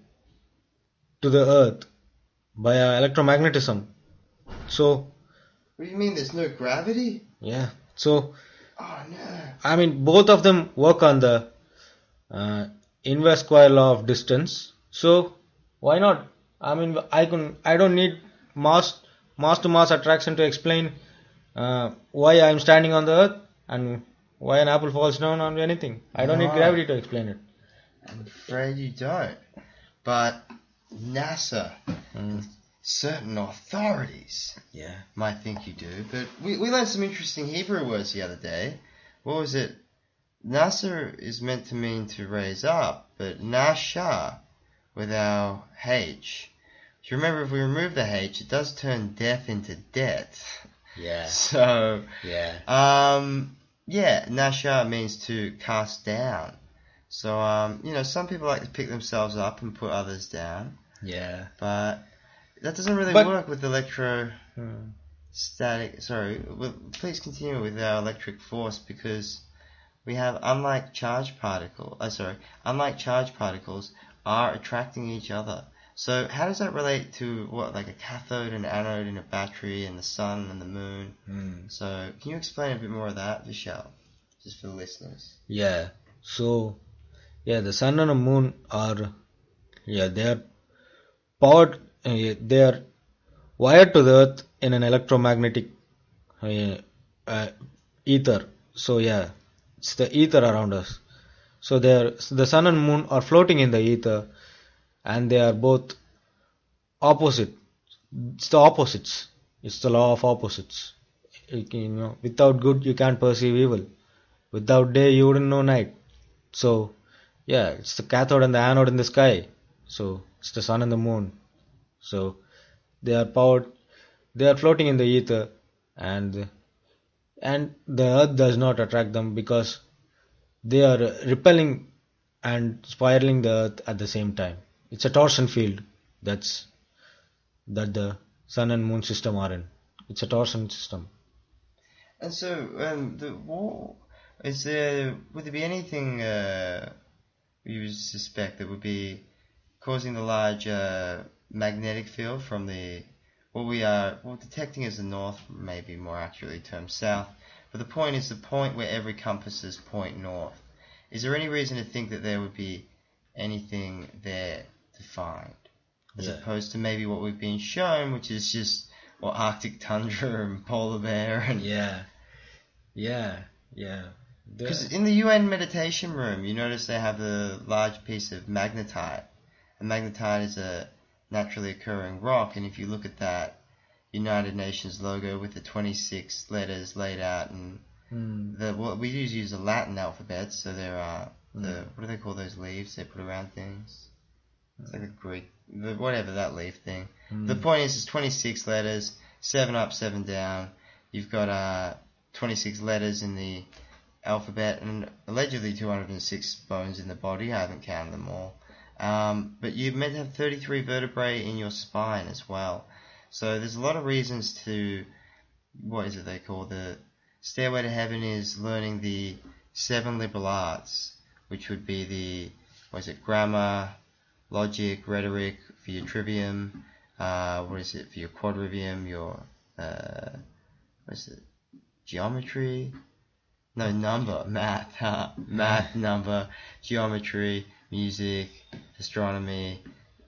to the Earth via electromagnetism. So What do you mean there's no gravity? yeah, so Oh no. I mean both of them work on the uh, inverse square law of distance. So why not? I mean, I don't need mass to mass attraction to explain why I'm standing on the earth and why an apple falls down on anything. I don't need No, gravity to explain it. I'm afraid you don't. But NASA Mm, and certain authorities yeah. might think you do. But we learned some interesting Hebrew words the other day. What was it? NASA is meant to mean to raise up, but Nasha with our H. If you remember, if we remove the H, it does turn death into debt. Yeah. So, Yeah. yeah, Nasha means to cast down. So, some people like to pick themselves up and put others down, Yeah. but that doesn't really But work with mm, electrostatic. Sorry, please continue with our electric force because we have unlike charged particles are attracting each other. So how does that relate to what, like a cathode and anode in a battery and the sun and the moon? mm, So can you explain a bit more of that, Vishal, just for the listeners? yeah. So yeah, the sun and the moon are, yeah, they are powered. They are wired to the earth in an electromagnetic uh, uh, ether. So yeah, it's the ether around us. So the sun and moon are floating in the ether, and they are both opposite. It's the opposites. It's the law of opposites. Without good you can't perceive evil. Without day you wouldn't know night. So yeah, it's the cathode and the anode in the sky. So it's the sun and the moon. So they are powered. They are floating in the ether, and the earth does not attract them because they are repelling and spiraling the earth at the same time. It's a torsion field that's that the sun and moon system are in. It's a torsion system. And so, would there be anything you would suspect that would be causing the large magnetic field from what we are detecting as the north, maybe more accurately termed south. But the point is the point where every compasses point north. Is there any reason to think that there would be anything there to find, as Yeah. opposed to maybe what we've been shown, which is just Arctic tundra and polar bear and Yeah. Yeah. Yeah. because in the UN meditation room, you notice they have a large piece of magnetite. And magnetite is a naturally occurring rock, and if you look at that United Nations logo with the 26 letters laid out, and Mm, we use the Latin alphabet, so there are what do they call those leaves they put around things? It's like a Greek, whatever that leaf thing. The point is, it's 26 letters, 7 up, 7 down. You've got 26 letters in the alphabet and allegedly 206 bones in the body. I haven't counted them all. But you're meant to have 33 vertebrae in your spine as well. So there's a lot of reasons to, what is it they call the Stairway to Heaven is learning the 7 liberal arts, which would be the, grammar, logic, rhetoric for your trivium, for your quadrivium, your, geometry? No, number, math, number, geometry, music, astronomy,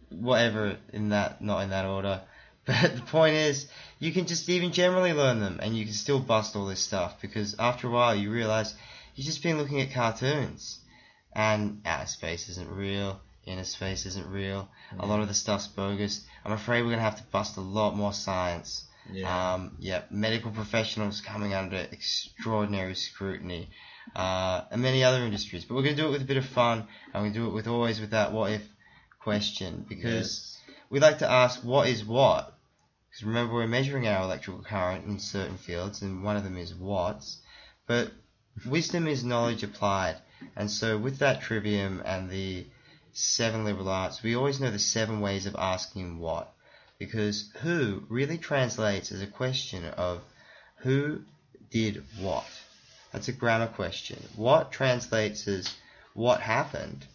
whatever not in that order. But the point is, you can just even generally learn them, and you can still bust all this stuff, because after a while you realize you've just been looking at cartoons, and outer space isn't real, inner space isn't real, a lot of the stuff's bogus. I'm afraid we're going to have to bust a lot more science. Medical professionals coming under extraordinary scrutiny, and many other industries. But we're going to do it with a bit of fun, and we do it always with that what if question, because we like to ask what is what. Because remember, we're measuring our electrical current in certain fields, and one of them is watts. But wisdom is knowledge applied, and so with that trivium and the 7 liberal arts, we always know the 7 ways of asking what. Because who really translates as a question of who did what. That's a grammar question. What translates as what happened.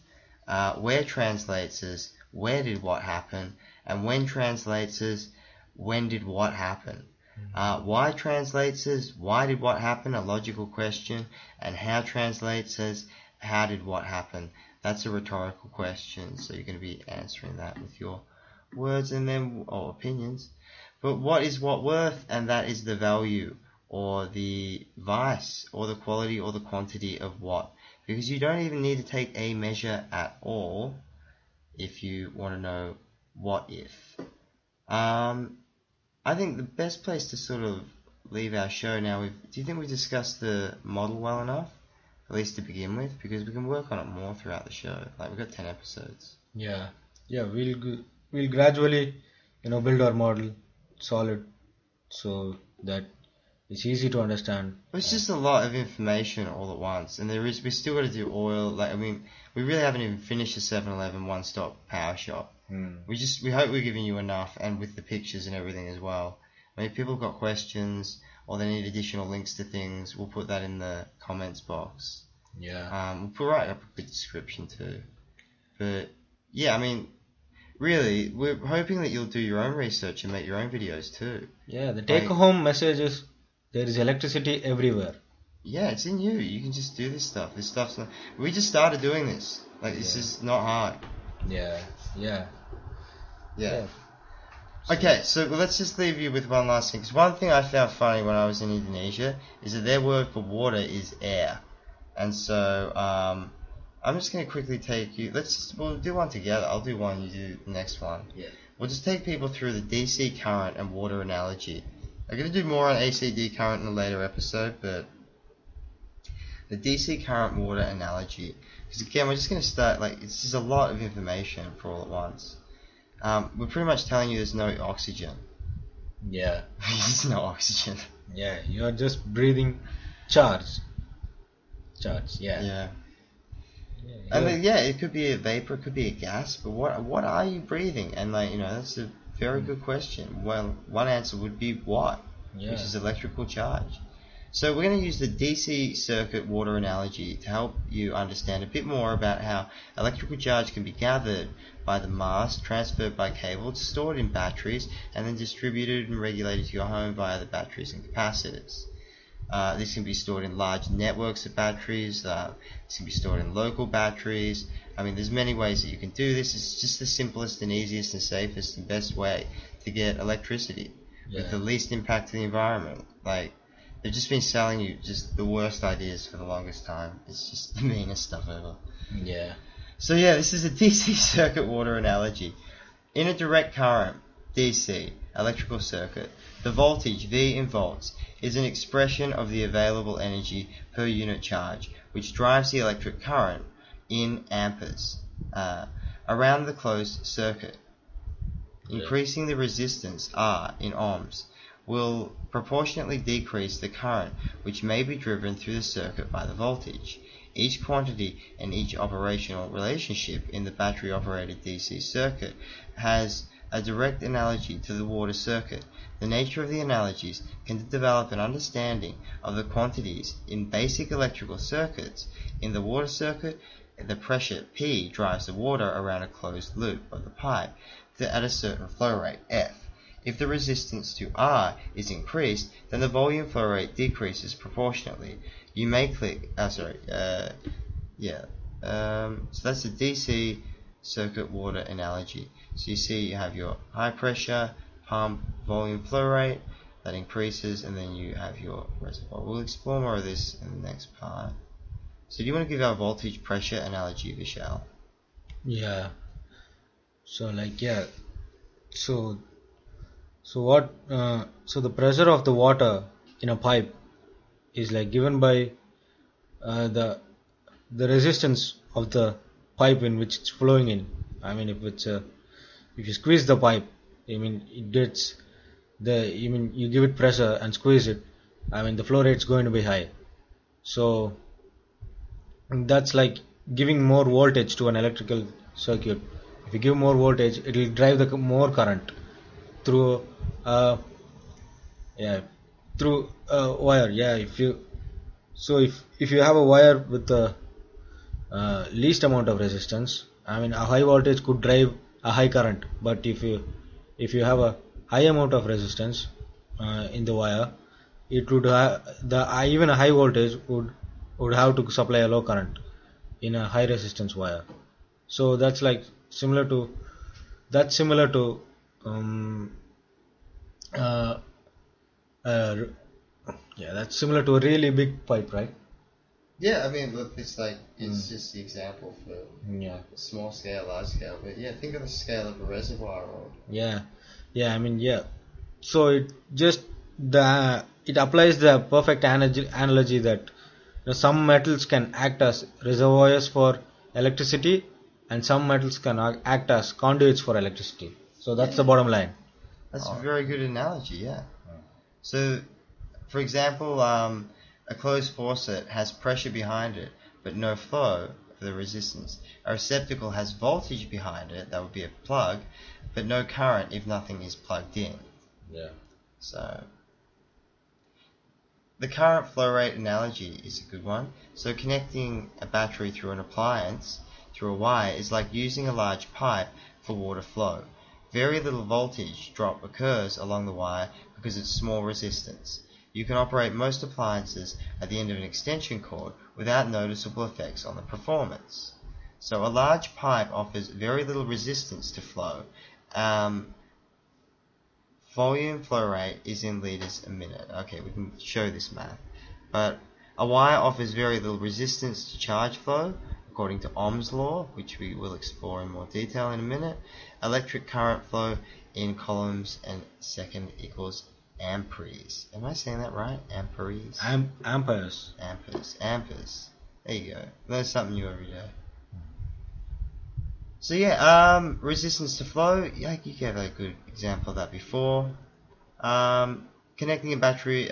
Where translates as where did what happen. And when translates as when did what happen. Why translates as why did what happen, a logical question. And how translates as how did what happen. That's a rhetorical question, so you're going to be answering that with your words and then or opinions. But what is what worth? And that is the value or the vice or the quality or the quantity of what, because you don't even need to take a measure at all if you want to know what if. I think the best place to sort of leave our show now, do you think we discussed the model well enough, at least to begin with? Because we can work on it more throughout the show. Like, we've got 10 episodes. We'll gradually, build our model solid so that it's easy to understand. It's just a lot of information all at once, and we still got to do oil. We really haven't even finished the 7-Eleven one-stop power shop. We hope we're giving you enough, and with the pictures and everything as well. If people have got questions or they need additional links to things, we'll put that in the comments box. We'll put right up a good description too. But really, we're hoping that you'll do your own research and make your own videos too. The take-home message is there is electricity everywhere. It's in you. You can just do this stuff. This stuff's not... We just started doing this. This is not hard. Okay, so let's just leave you with one last thing. Because one thing I found funny when I was in Indonesia is that their word for water is air. And so, I'm just going to quickly take you... We'll do one together. I'll do one, you do the next one. We'll just take people through the DC current and water analogy. I'm going to do more on ACD current in a later episode, but the DC current water analogy. Because again, we're just going to start, it's just a lot of information for all at once. We're pretty much telling you there's no oxygen. There's no oxygen. You're just breathing charge. And it could be a vapor, it could be a gas, but what are you breathing? And that's a very good question. Well, one answer would be what, which is electrical charge. So we're going to use the DC circuit water analogy to help you understand a bit more about how electrical charge can be gathered by the mast, transferred by cable, stored in batteries, and then distributed and regulated to your home via the batteries and capacitors. This can be stored in large networks of batteries. This can be stored in local batteries. There's many ways that you can do this. It's just the simplest and easiest and safest and best way to get electricity with the least impact to the environment. They've just been selling you just the worst ideas for the longest time. It's just the meanest stuff ever. So this is a DC circuit water analogy. In a direct current, DC, electrical circuit, the voltage, V in volts, is an expression of the available energy per unit charge, which drives the electric current in amperes around the closed circuit. Increasing the resistance R in ohms will proportionately decrease the current which may be driven through the circuit by the voltage. Each quantity and each operational relationship in the battery-operated DC circuit has a direct analogy to the water circuit. The nature of the analogies can develop an understanding of the quantities in basic electrical circuits. In the water circuit, the pressure P drives the water around a closed loop of the pipe at a certain flow rate, F. If the resistance to R is increased, then the volume flow rate decreases proportionately. You may click, so that's the DC circuit water analogy. So you see you have your high pressure pump volume flow rate that increases, and then you have your reservoir. We'll explore more of this in the next part. So do you want to give our voltage pressure analogy, Vishal? Yeah. So so so the pressure of the water in a pipe is like given by the resistance of the pipe in which it's flowing in. I mean, if you squeeze the pipe, I mean it gets you give it pressure and squeeze it. I mean the flow rate's going to be high. So that's like giving more voltage to an electrical circuit. If you give more voltage, it will drive the more current through uh, yeah through a wire. Yeah, if you have a wire with the least amount of resistance, I mean a high voltage could drive a high current. But if you have a high amount of resistance in the wire, it would even a high voltage would have to supply a low current in a high resistance wire. So that's similar to um, uh, uh, that's similar to a really big pipe, right? Yeah, I mean, look, it's just the example for Yeah. small scale, large scale. But yeah, think of the scale of a reservoir or Yeah, I mean, so it applies the perfect analogy that some metals can act as reservoirs for electricity, and some metals can act as conduits for electricity. So that's the bottom line. That's a very good analogy, yeah. So, for example, a closed faucet has pressure behind it, but no flow for the resistance. A receptacle has voltage behind it, that would be a plug, but no current if nothing is plugged in. Yeah. So, the current flow rate analogy is a good one. So connecting a battery through an appliance through a wire is like using a large pipe for water flow. Very little voltage drop occurs along the wire because it's small resistance. You can operate most appliances at the end of an extension cord without noticeable effects on the performance. So a large pipe offers very little resistance to flow. Volume flow rate is in liters a minute. Okay, we can show this math. But a wire offers very little resistance to charge flow, according to Ohm's law, which we will explore in more detail in a minute. Electric current flow in coulombs and second equals amperes. Am I saying that right? Amperes? Amperes. Amperes. There you go. Learn something new every day. So yeah, resistance to flow, yeah, you gave a good example of that before. Connecting a battery,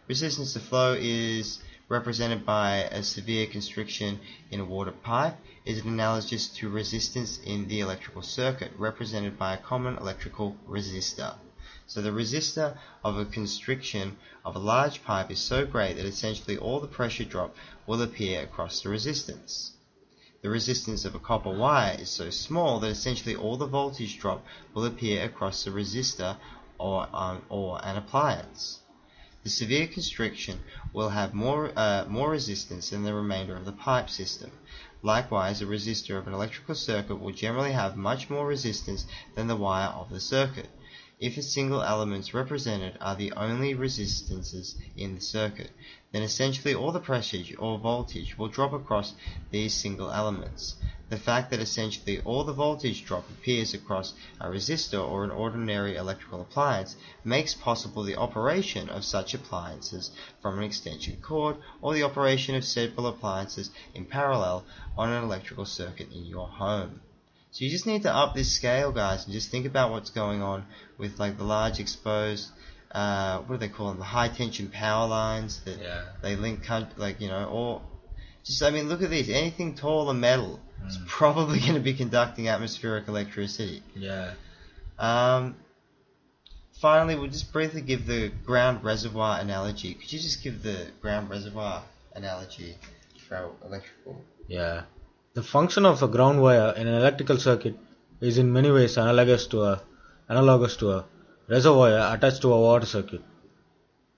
resistance to flow is represented by a severe constriction in a water pipe. Is an analogous to resistance in the electrical circuit, represented by a common electrical resistor. So the resistor of a constriction of a large pipe is so great that essentially all the pressure drop will appear across the resistance. The resistance of a copper wire is so small that essentially all the voltage drop will appear across the resistor or an appliance. The severe constriction will have more resistance than the remainder of the pipe system. Likewise, a resistor of an electrical circuit will generally have much more resistance than the wire of the circuit. if the single elements represented are the only resistances in the circuit, then essentially all the pressure or voltage will drop across these single elements. The fact that essentially all the voltage drop appears across a resistor or an ordinary electrical appliance makes possible the operation of such appliances from an extension cord, or the operation of several appliances in parallel on an electrical circuit in your home. So you just need to up this scale, guys, and just think about what's going on with like the large exposed, what do they call them, the high tension power lines that they link, like, you know, or just, I mean, look at these. Anything tall and metal is probably going to be conducting atmospheric electricity. Yeah. Finally, we'll just briefly give the ground reservoir analogy. Could you just give the ground reservoir analogy for our electrical? Yeah. The function of a ground wire in an electrical circuit is in many ways analogous to a reservoir attached to a water circuit.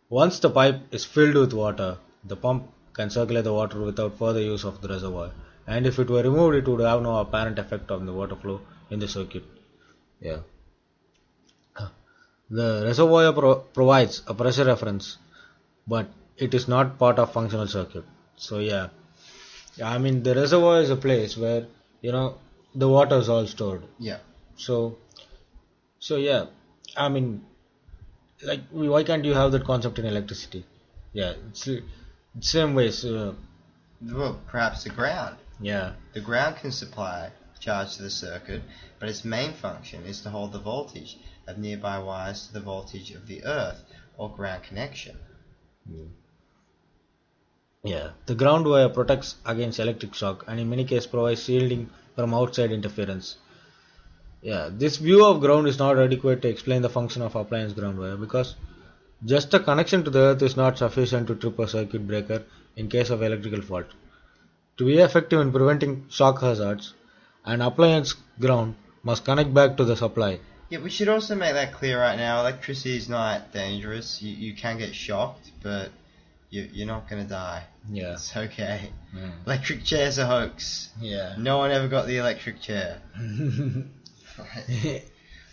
Once the pipe is filled with water, the pump can circulate the water without further use of the reservoir. And if it were removed, it would have no apparent effect on the water flow in the circuit. Yeah. The reservoir provides a pressure reference, but it is not part of functional circuit. So yeah. I mean, the reservoir is a place where, you know, the water is all stored. Yeah. So yeah, I mean, like, why can't you have that concept in electricity? Yeah, it's same ways. Well, perhaps the ground. Yeah. The ground can supply charge to the circuit, but its main function is to hold the voltage of nearby wires to the voltage of the earth or ground connection. Yeah, the ground wire protects against electric shock and in many cases provides shielding from outside interference. Yeah, this view of ground is not adequate to explain the function of appliance ground wire because just a connection to the earth is not sufficient to trip a circuit breaker in case of electrical fault. To be effective in preventing shock hazards, an appliance ground must connect back to the supply. Yeah, we should also make that clear right now. Electricity is not dangerous. You can get shocked, but you're not going to die. Yeah. It's okay. Electric chair's a hoax. Yeah. No one ever got the electric chair.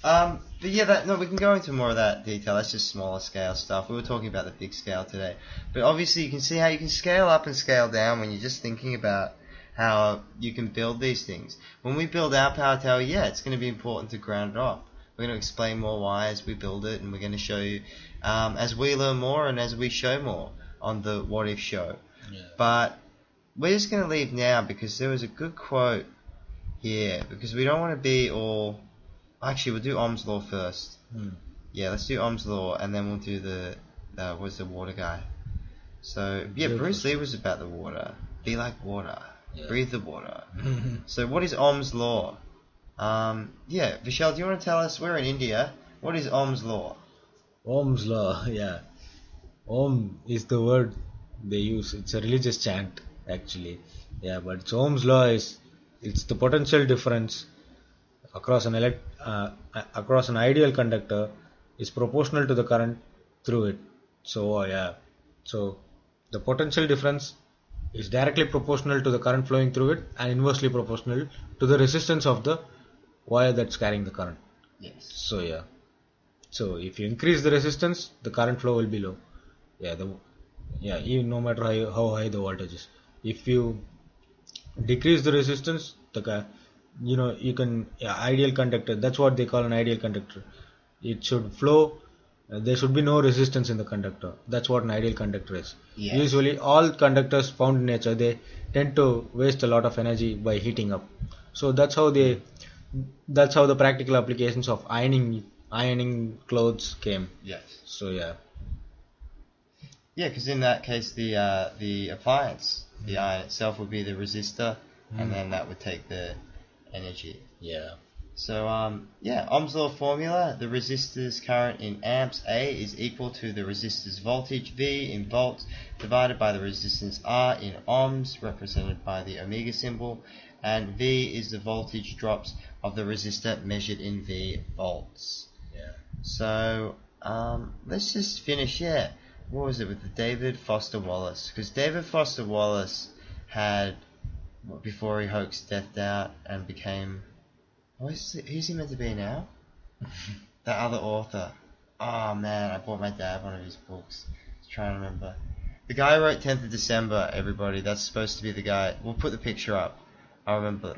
But yeah, we can go into more of that detail. That's just smaller scale stuff. We were talking about the big scale today. But obviously you can see how you can scale up and scale down when you're just thinking about how you can build these things. When we build our power tower, yeah, it's going to be important to ground it up. We're going to explain more why as we build it, and we're going to show you as we learn more and as we show more on the What If show. Yeah. But we're just going to leave now because there was a good quote here, because we don't want to be all... Actually, we'll do Ohm's law first. Yeah, let's do Ohm's law, and then we'll do the what's the water guy. So, yeah, Bruce Lee was about the water. Be like water. Yeah. Breathe the water. So what is Ohm's law? Yeah, Vishal, do you want to tell us? We're in India. What is Ohm's law? Ohm's law, yeah. Ohm is the word they use. It's a religious chant, actually. Yeah, but Ohm's law it's the potential difference across an ideal conductor is proportional to the current through it. So yeah, so the potential difference is directly proportional to the current flowing through it and inversely proportional to the resistance of the wire that's carrying the current. Yes. So yeah, so if you increase the resistance, the current flow will be low. Yeah, even no matter how high the voltage is. If you decrease the resistance, you can ideal conductor. That's what they call an ideal conductor. It should flow. There should be no resistance in the conductor. That's what an ideal conductor is. Yes. Usually, all conductors found in nature, they tend to waste a lot of energy by heating up. So that's how the practical applications of ironing clothes came. Yes. So yeah. Yeah, because in that case, the appliance, the iron itself would be the resistor, and then that would take the energy. Yeah. So Ohm's law formula: the resistor's current in amps A is equal to the resistor's voltage V in volts divided by the resistance R in ohms, represented by the omega symbol, and V is the voltage drops of the resistor measured in V volts. Yeah. So let's just finish. Yeah. What was it with the David Foster Wallace? Because David Foster Wallace had, before he hoaxed death out and became... who's he meant to be now? That other author. Oh man, I bought my dad one of his books. I was trying to remember. The guy who wrote 10th of December, everybody. That's supposed to be the guy. We'll put the picture up. I remember.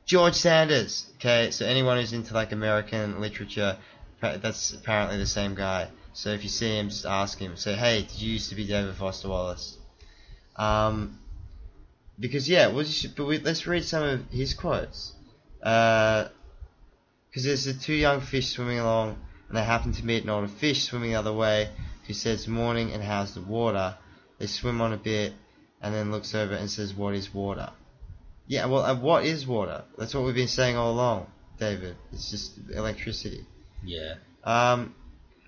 George Sanders. Okay, so anyone who's into like American literature, that's apparently the same guy. So if you see him, just ask him. Say, hey, did you used to be David Foster Wallace? Because yeah, let's read some of his quotes. Because there's the two young fish swimming along, and they happen to meet an older fish swimming the other way, who says, "Morning, and how's the water?" They swim on a bit, and then looks over and says, "What is water?" Yeah, well, what is water? That's what we've been saying all along, David. It's just electricity. Yeah.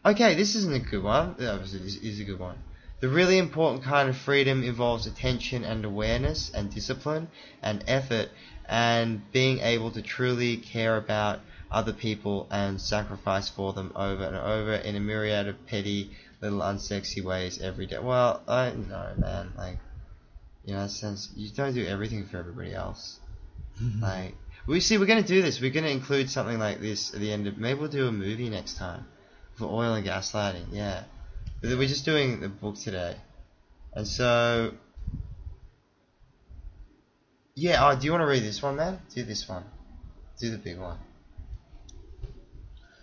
Okay, this isn't a good one. This is a good one. The really important kind of freedom involves attention and awareness and discipline and effort and being able to truly care about other people and sacrifice for them over and over in a myriad of petty, little unsexy ways every day. Well, I know, man. Like, you know, in a sense, you don't do everything for everybody else. Like, we're going to do this. We're going to include something like this at the end of... Maybe we'll do a movie next time for oil and gaslighting, yeah. But we're just doing the book today. And so... Yeah, do you want to read this one, man? Do this one. Do the big one.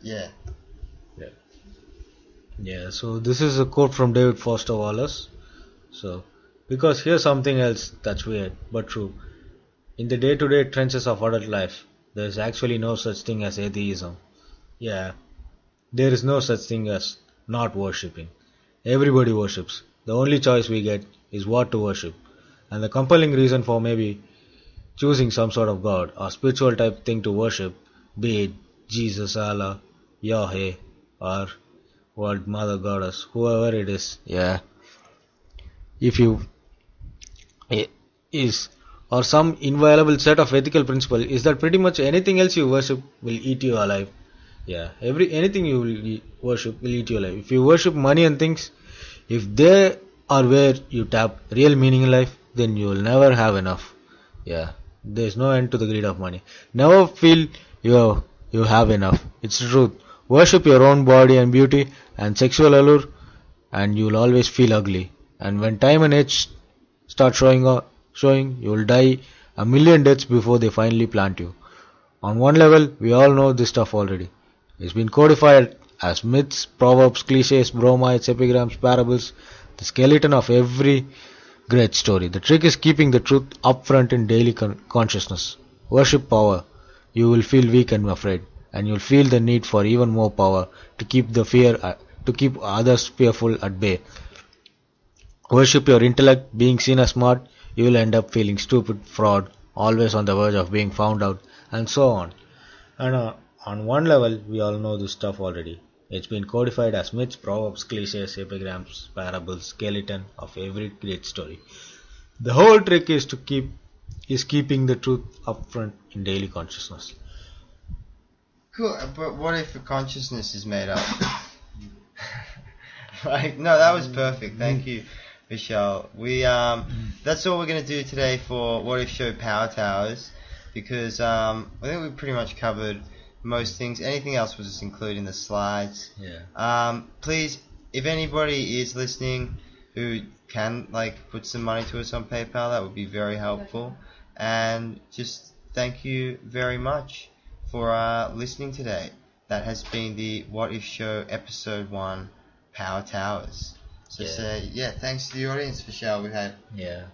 Yeah. Yeah, so this is a quote from David Foster Wallace. So, because here's something else that's weird, but true. In the day-to-day trenches of adult life, there is actually no such thing as atheism. Yeah, there is no such thing as not worshipping. Everybody worships. The only choice we get is what to worship. And the compelling reason for maybe choosing some sort of God or spiritual type thing to worship, be it Jesus, Allah, Yahweh, or World Mother Goddess, whoever it is, yeah. If you is or some inviolable set of ethical principle is that pretty much anything else you worship will eat you alive. Yeah, anything you will worship will eat you alive. If you worship money and things, if they are where you tap real meaning in life, then you will never have enough. Yeah, there is no end to the greed of money. Never feel you have enough. It's the truth. Worship your own body and beauty and sexual allure, and you will always feel ugly. And when time and age start showing, you will die a million deaths before they finally plant you. On one level, we all know this stuff already. It's been codified as myths, proverbs, cliches, bromides, epigrams, parables, the skeleton of every great story. The trick is keeping the truth up front in daily consciousness. Worship power. You will feel weak and afraid, and you'll feel the need for even more power to keep to keep others fearful at bay. Worship your intellect, being seen as smart, you will end up feeling stupid, fraud, always on the verge of being found out, and so on. And on one level, we all know this stuff already. It's been codified as myths, proverbs, cliches, epigrams, parables, skeleton of every great story. The whole trick is keeping the truth up front in daily consciousness. Cool, but what if the consciousness is made up? Like, no, that was perfect. Thank you, Michelle. That's all we're gonna do today for What If Show Power Towers, because I think we pretty much covered most things. Anything else was just included in the slides. Yeah. Please, if anybody is listening who can put some money to us on PayPal, that would be very helpful. And just thank you very much for listening today. That has been the What If Show Episode 1 Power Towers. So thanks to the audience for show we've had. Yeah.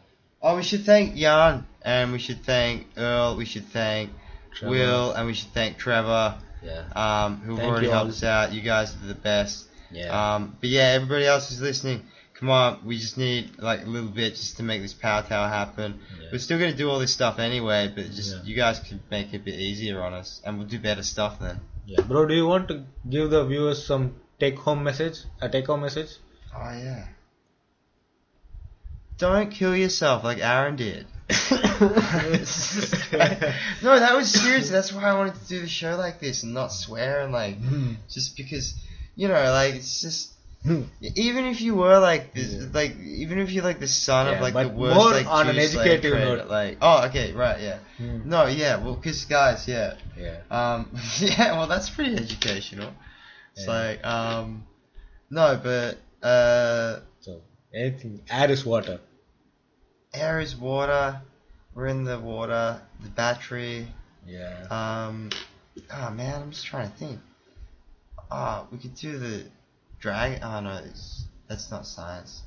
Oh, we should thank Jan, and we should thank Earl, we should thank Trevor. Will, and we should thank Trevor. Yeah. Who've already helped us out. You guys are the best. Yeah. But yeah, everybody else who's listening, come on, we just need a little bit just to make this power tower happen. Yeah. We're still gonna do all this stuff anyway, but just you guys can make it a bit easier on us, and we'll do better stuff then. Yeah, bro. Do you want to give the viewers some take-home message? A take-home message? Oh yeah. Don't kill yourself like Aaron did. No, that was serious. That's why I wanted to do the show like this and not swear and just because, it's just. Even if you were even if you're the son of the worst more on an educative note. Oh, okay, right, yeah. No, yeah, well, because guys, yeah. Yeah. Yeah, well, that's pretty educational. It's Yeah. like, no, but, So anything, air is water. air is water, we're in the water, the battery, Yeah. oh man, I'm just trying to think. We could do the drag, oh no, that's not science.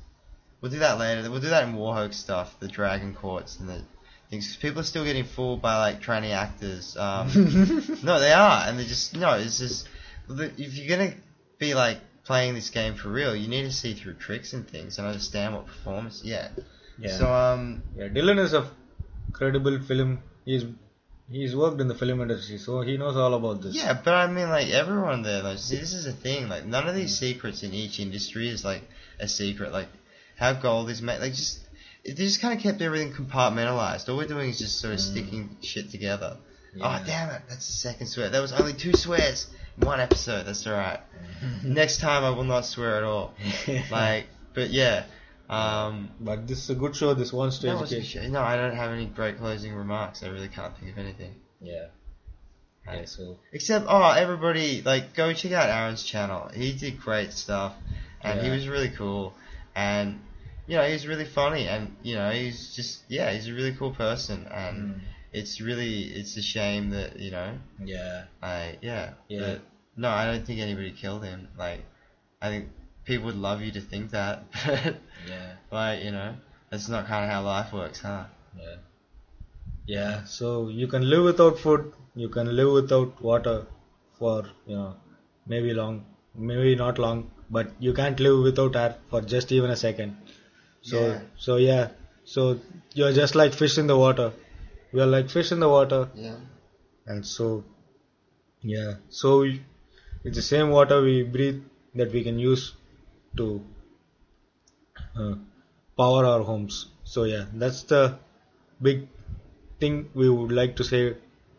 We'll do that later. We'll do that in Warhawk stuff, the dragon courts and the things. 'Cause people are still getting fooled by like trainee actors. No, they are, and they just no. It's just if you're gonna be like playing this game for real, you need to see through tricks and things and understand what performance. Yeah. Yeah. So Yeah, Dylan is a credible film. He's worked in the film industry, so he knows all about this. yeah, but I mean like everyone there. Like, see, this is a thing. Like none of these secrets in each industry is like a secret. Like how gold is made. Like they just kind of kept everything compartmentalized. All we're doing is just sort of sticking shit together. Yeah. Oh damn it! That's the second swear. There was only 2 swears in one episode. That's alright. Next time I will not swear at all. Like, but yeah. But this is a good show. This wants to That was a educate. no, I don't have any great closing remarks. I really can't think of anything. Yeah. Yeah. So Except, everybody, like, go check out Aaron's channel. He did great stuff, and he Yeah. was really cool, and, he's really funny, and, he's just, he's a really cool person, and it's a shame that, yeah. Yeah. but, no, I don't think anybody killed him. Like, I think people would love you to think that, but, Yeah. like, that's not kind of how life works, huh? Yeah. Yeah. So you can live without food. You can live without water for maybe maybe not long, but you can't live without air for just even a second. Yeah. So you're just like fish in the water. We are like fish in the water, Yeah. and so yeah. So it's the same water we breathe that we can use to uh, power our homes. So yeah, that's the big thing we would like to say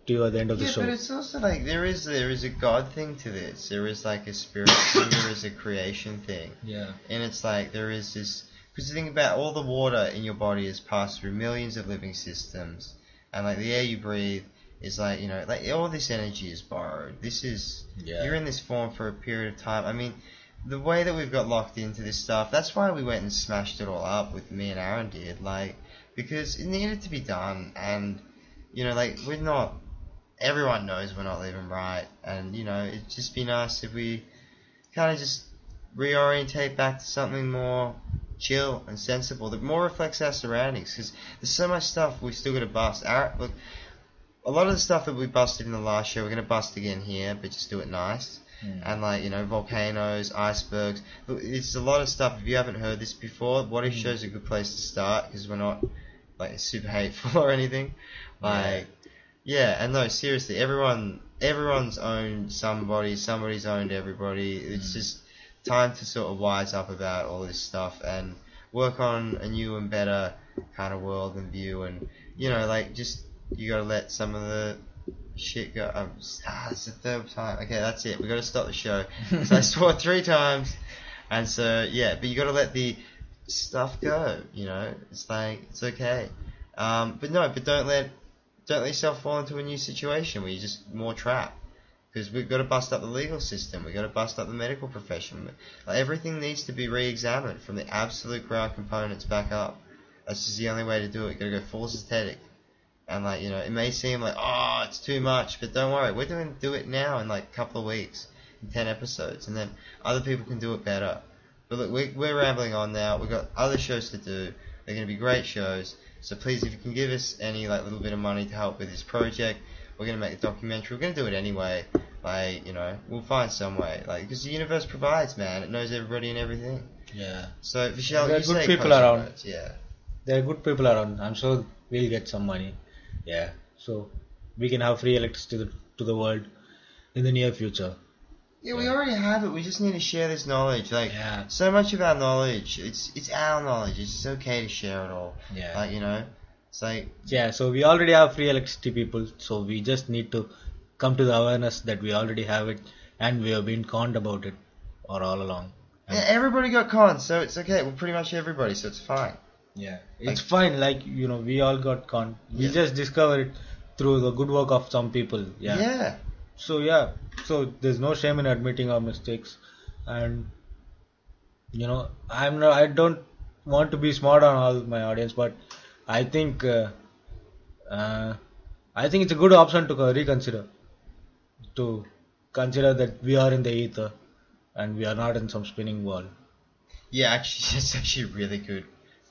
to you at the end of the Yeah, show. but it's also like there is a God thing to this. There is like a spirit thing. There is a creation thing, Yeah. and it's like there is this. Because you think about all the water in your body has passed through millions of living systems, and like the air you breathe is like like all this energy is borrowed. This is you're in this form for a period of time. I mean, the way that we've got locked into this stuff. That's why we went and smashed it all up with me and Aaron did. Like because it needed to be done, and like we're not. Everyone knows we're not living right, and it'd just be nice if we kind of just reorientate back to something more chill and sensible that more reflects our surroundings. Because there's so much stuff we've still got to bust. Look, a lot of the stuff that we busted in the last show, we're gonna bust again here, but just do it nice. And like volcanoes, icebergs. Look, it's a lot of stuff. If you haven't heard this before, What If Show's a good place to start because we're not like super hateful or anything. Like. Yeah, and no, seriously, everyone's owned somebody, somebody's owned everybody. It's just time to sort of wise up about all this stuff and work on a new and better kind of world and view, and like just you gotta let some of the shit go. It's the third time. Okay, that's it. We gotta stop the show. So I swore 3 times, and so yeah, but you gotta let the stuff go. It's like it's okay. But don't let yourself fall into a new situation where you're just more trapped. Because we've got to bust up the legal system. We've got to bust up the medical profession. Like, everything needs to be re-examined from the absolute ground components back up. That's just the only way to do it. You've got to go full synthetic. And like, it may seem like, it's too much, but don't worry. We're do it now in like a couple of weeks, in 10 episodes, and then other people can do it better. But look, we're rambling on now. We've got other shows to do. They're going to be great shows. So please, if you can give us any like little bit of money to help with this project, we're going to make a documentary. We're going to do it anyway. Like, we'll find some way. Like, because the universe provides, man. It knows everybody and everything. Yeah. So, Vishal, There are you good say people closing around. words. Yeah. There are good people around. I'm sure we'll get some money. Yeah. So we can have free electricity to the world in the near future. Yeah, we already have it. We just need to share this knowledge. Like, Yeah. so much of our knowledge, it's our knowledge. It's just okay to share it all. Yeah. Like, it's like, Yeah, so we already have free electricity, people. So we just need to come to the awareness that we already have it, and we have been conned about it all along. yeah, everybody got conned, so it's okay. Well, pretty much everybody, so it's fine. Yeah, it's fine. Like we all got conned. We Yeah. just discovered it through the good work of some people. Yeah. Yeah. So yeah, So there's no shame in admitting our mistakes, and I don't want to be smart on all my audience, but I think uh, I think it's a good option to reconsider, to consider that we are in the ether and we are not in some spinning ball. Yeah, actually, it's actually a really good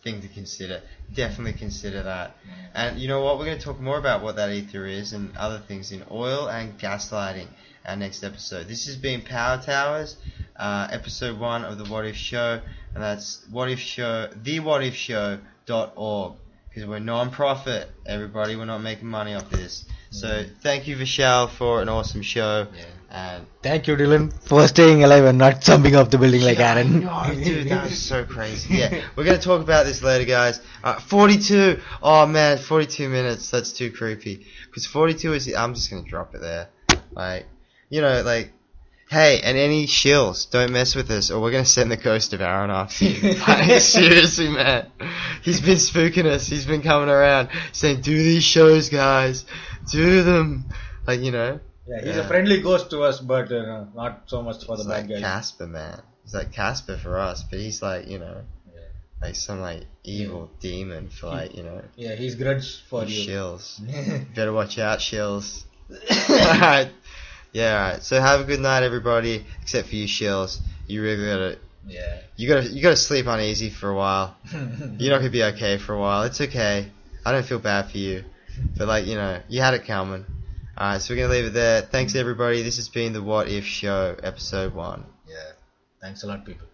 thing to consider. Definitely consider that. And you know what? We're going to talk more about what that ether is and other things in oil and gaslighting our next episode. This has been Power Towers, episode 1 of the What If Show, and that's thewhatifshow.org, because we're non-profit, everybody. We're not making money off this. So thank you, Vishal, for an awesome show. Yeah. And Thank you, Dylan, for staying alive and not jumping off the building like Aaron. Oh, dude, that was so crazy. Yeah, we're going to talk about this later, guys. 42. Oh, man, 42 minutes. That's too creepy. Because 42 is... I'm just going to drop it there. Like, hey, and any shills, don't mess with us, or we're going to send the ghost of Aaron after you. Like, seriously, man. He's been spooking us. He's been coming around saying, do these shows, guys. Do them. Like, Yeah, he's a friendly ghost to us, but not so much for the He's bad like guys. Casper, man. He's like Casper for us, but he's like, like some evil demon for Yeah, he's grudge for you. shills. Better watch out, shills. Alright. Yeah, alright. So have a good night, everybody. Except for you, shills. You really gotta. Yeah. You gotta sleep uneasy for a while. You're not gonna be okay for a while. It's okay. I don't feel bad for you, but you had it coming. Alright, so we're going to leave it there. Thanks, everybody. This has been the What If Show, episode 1. Yeah. Thanks a lot, people.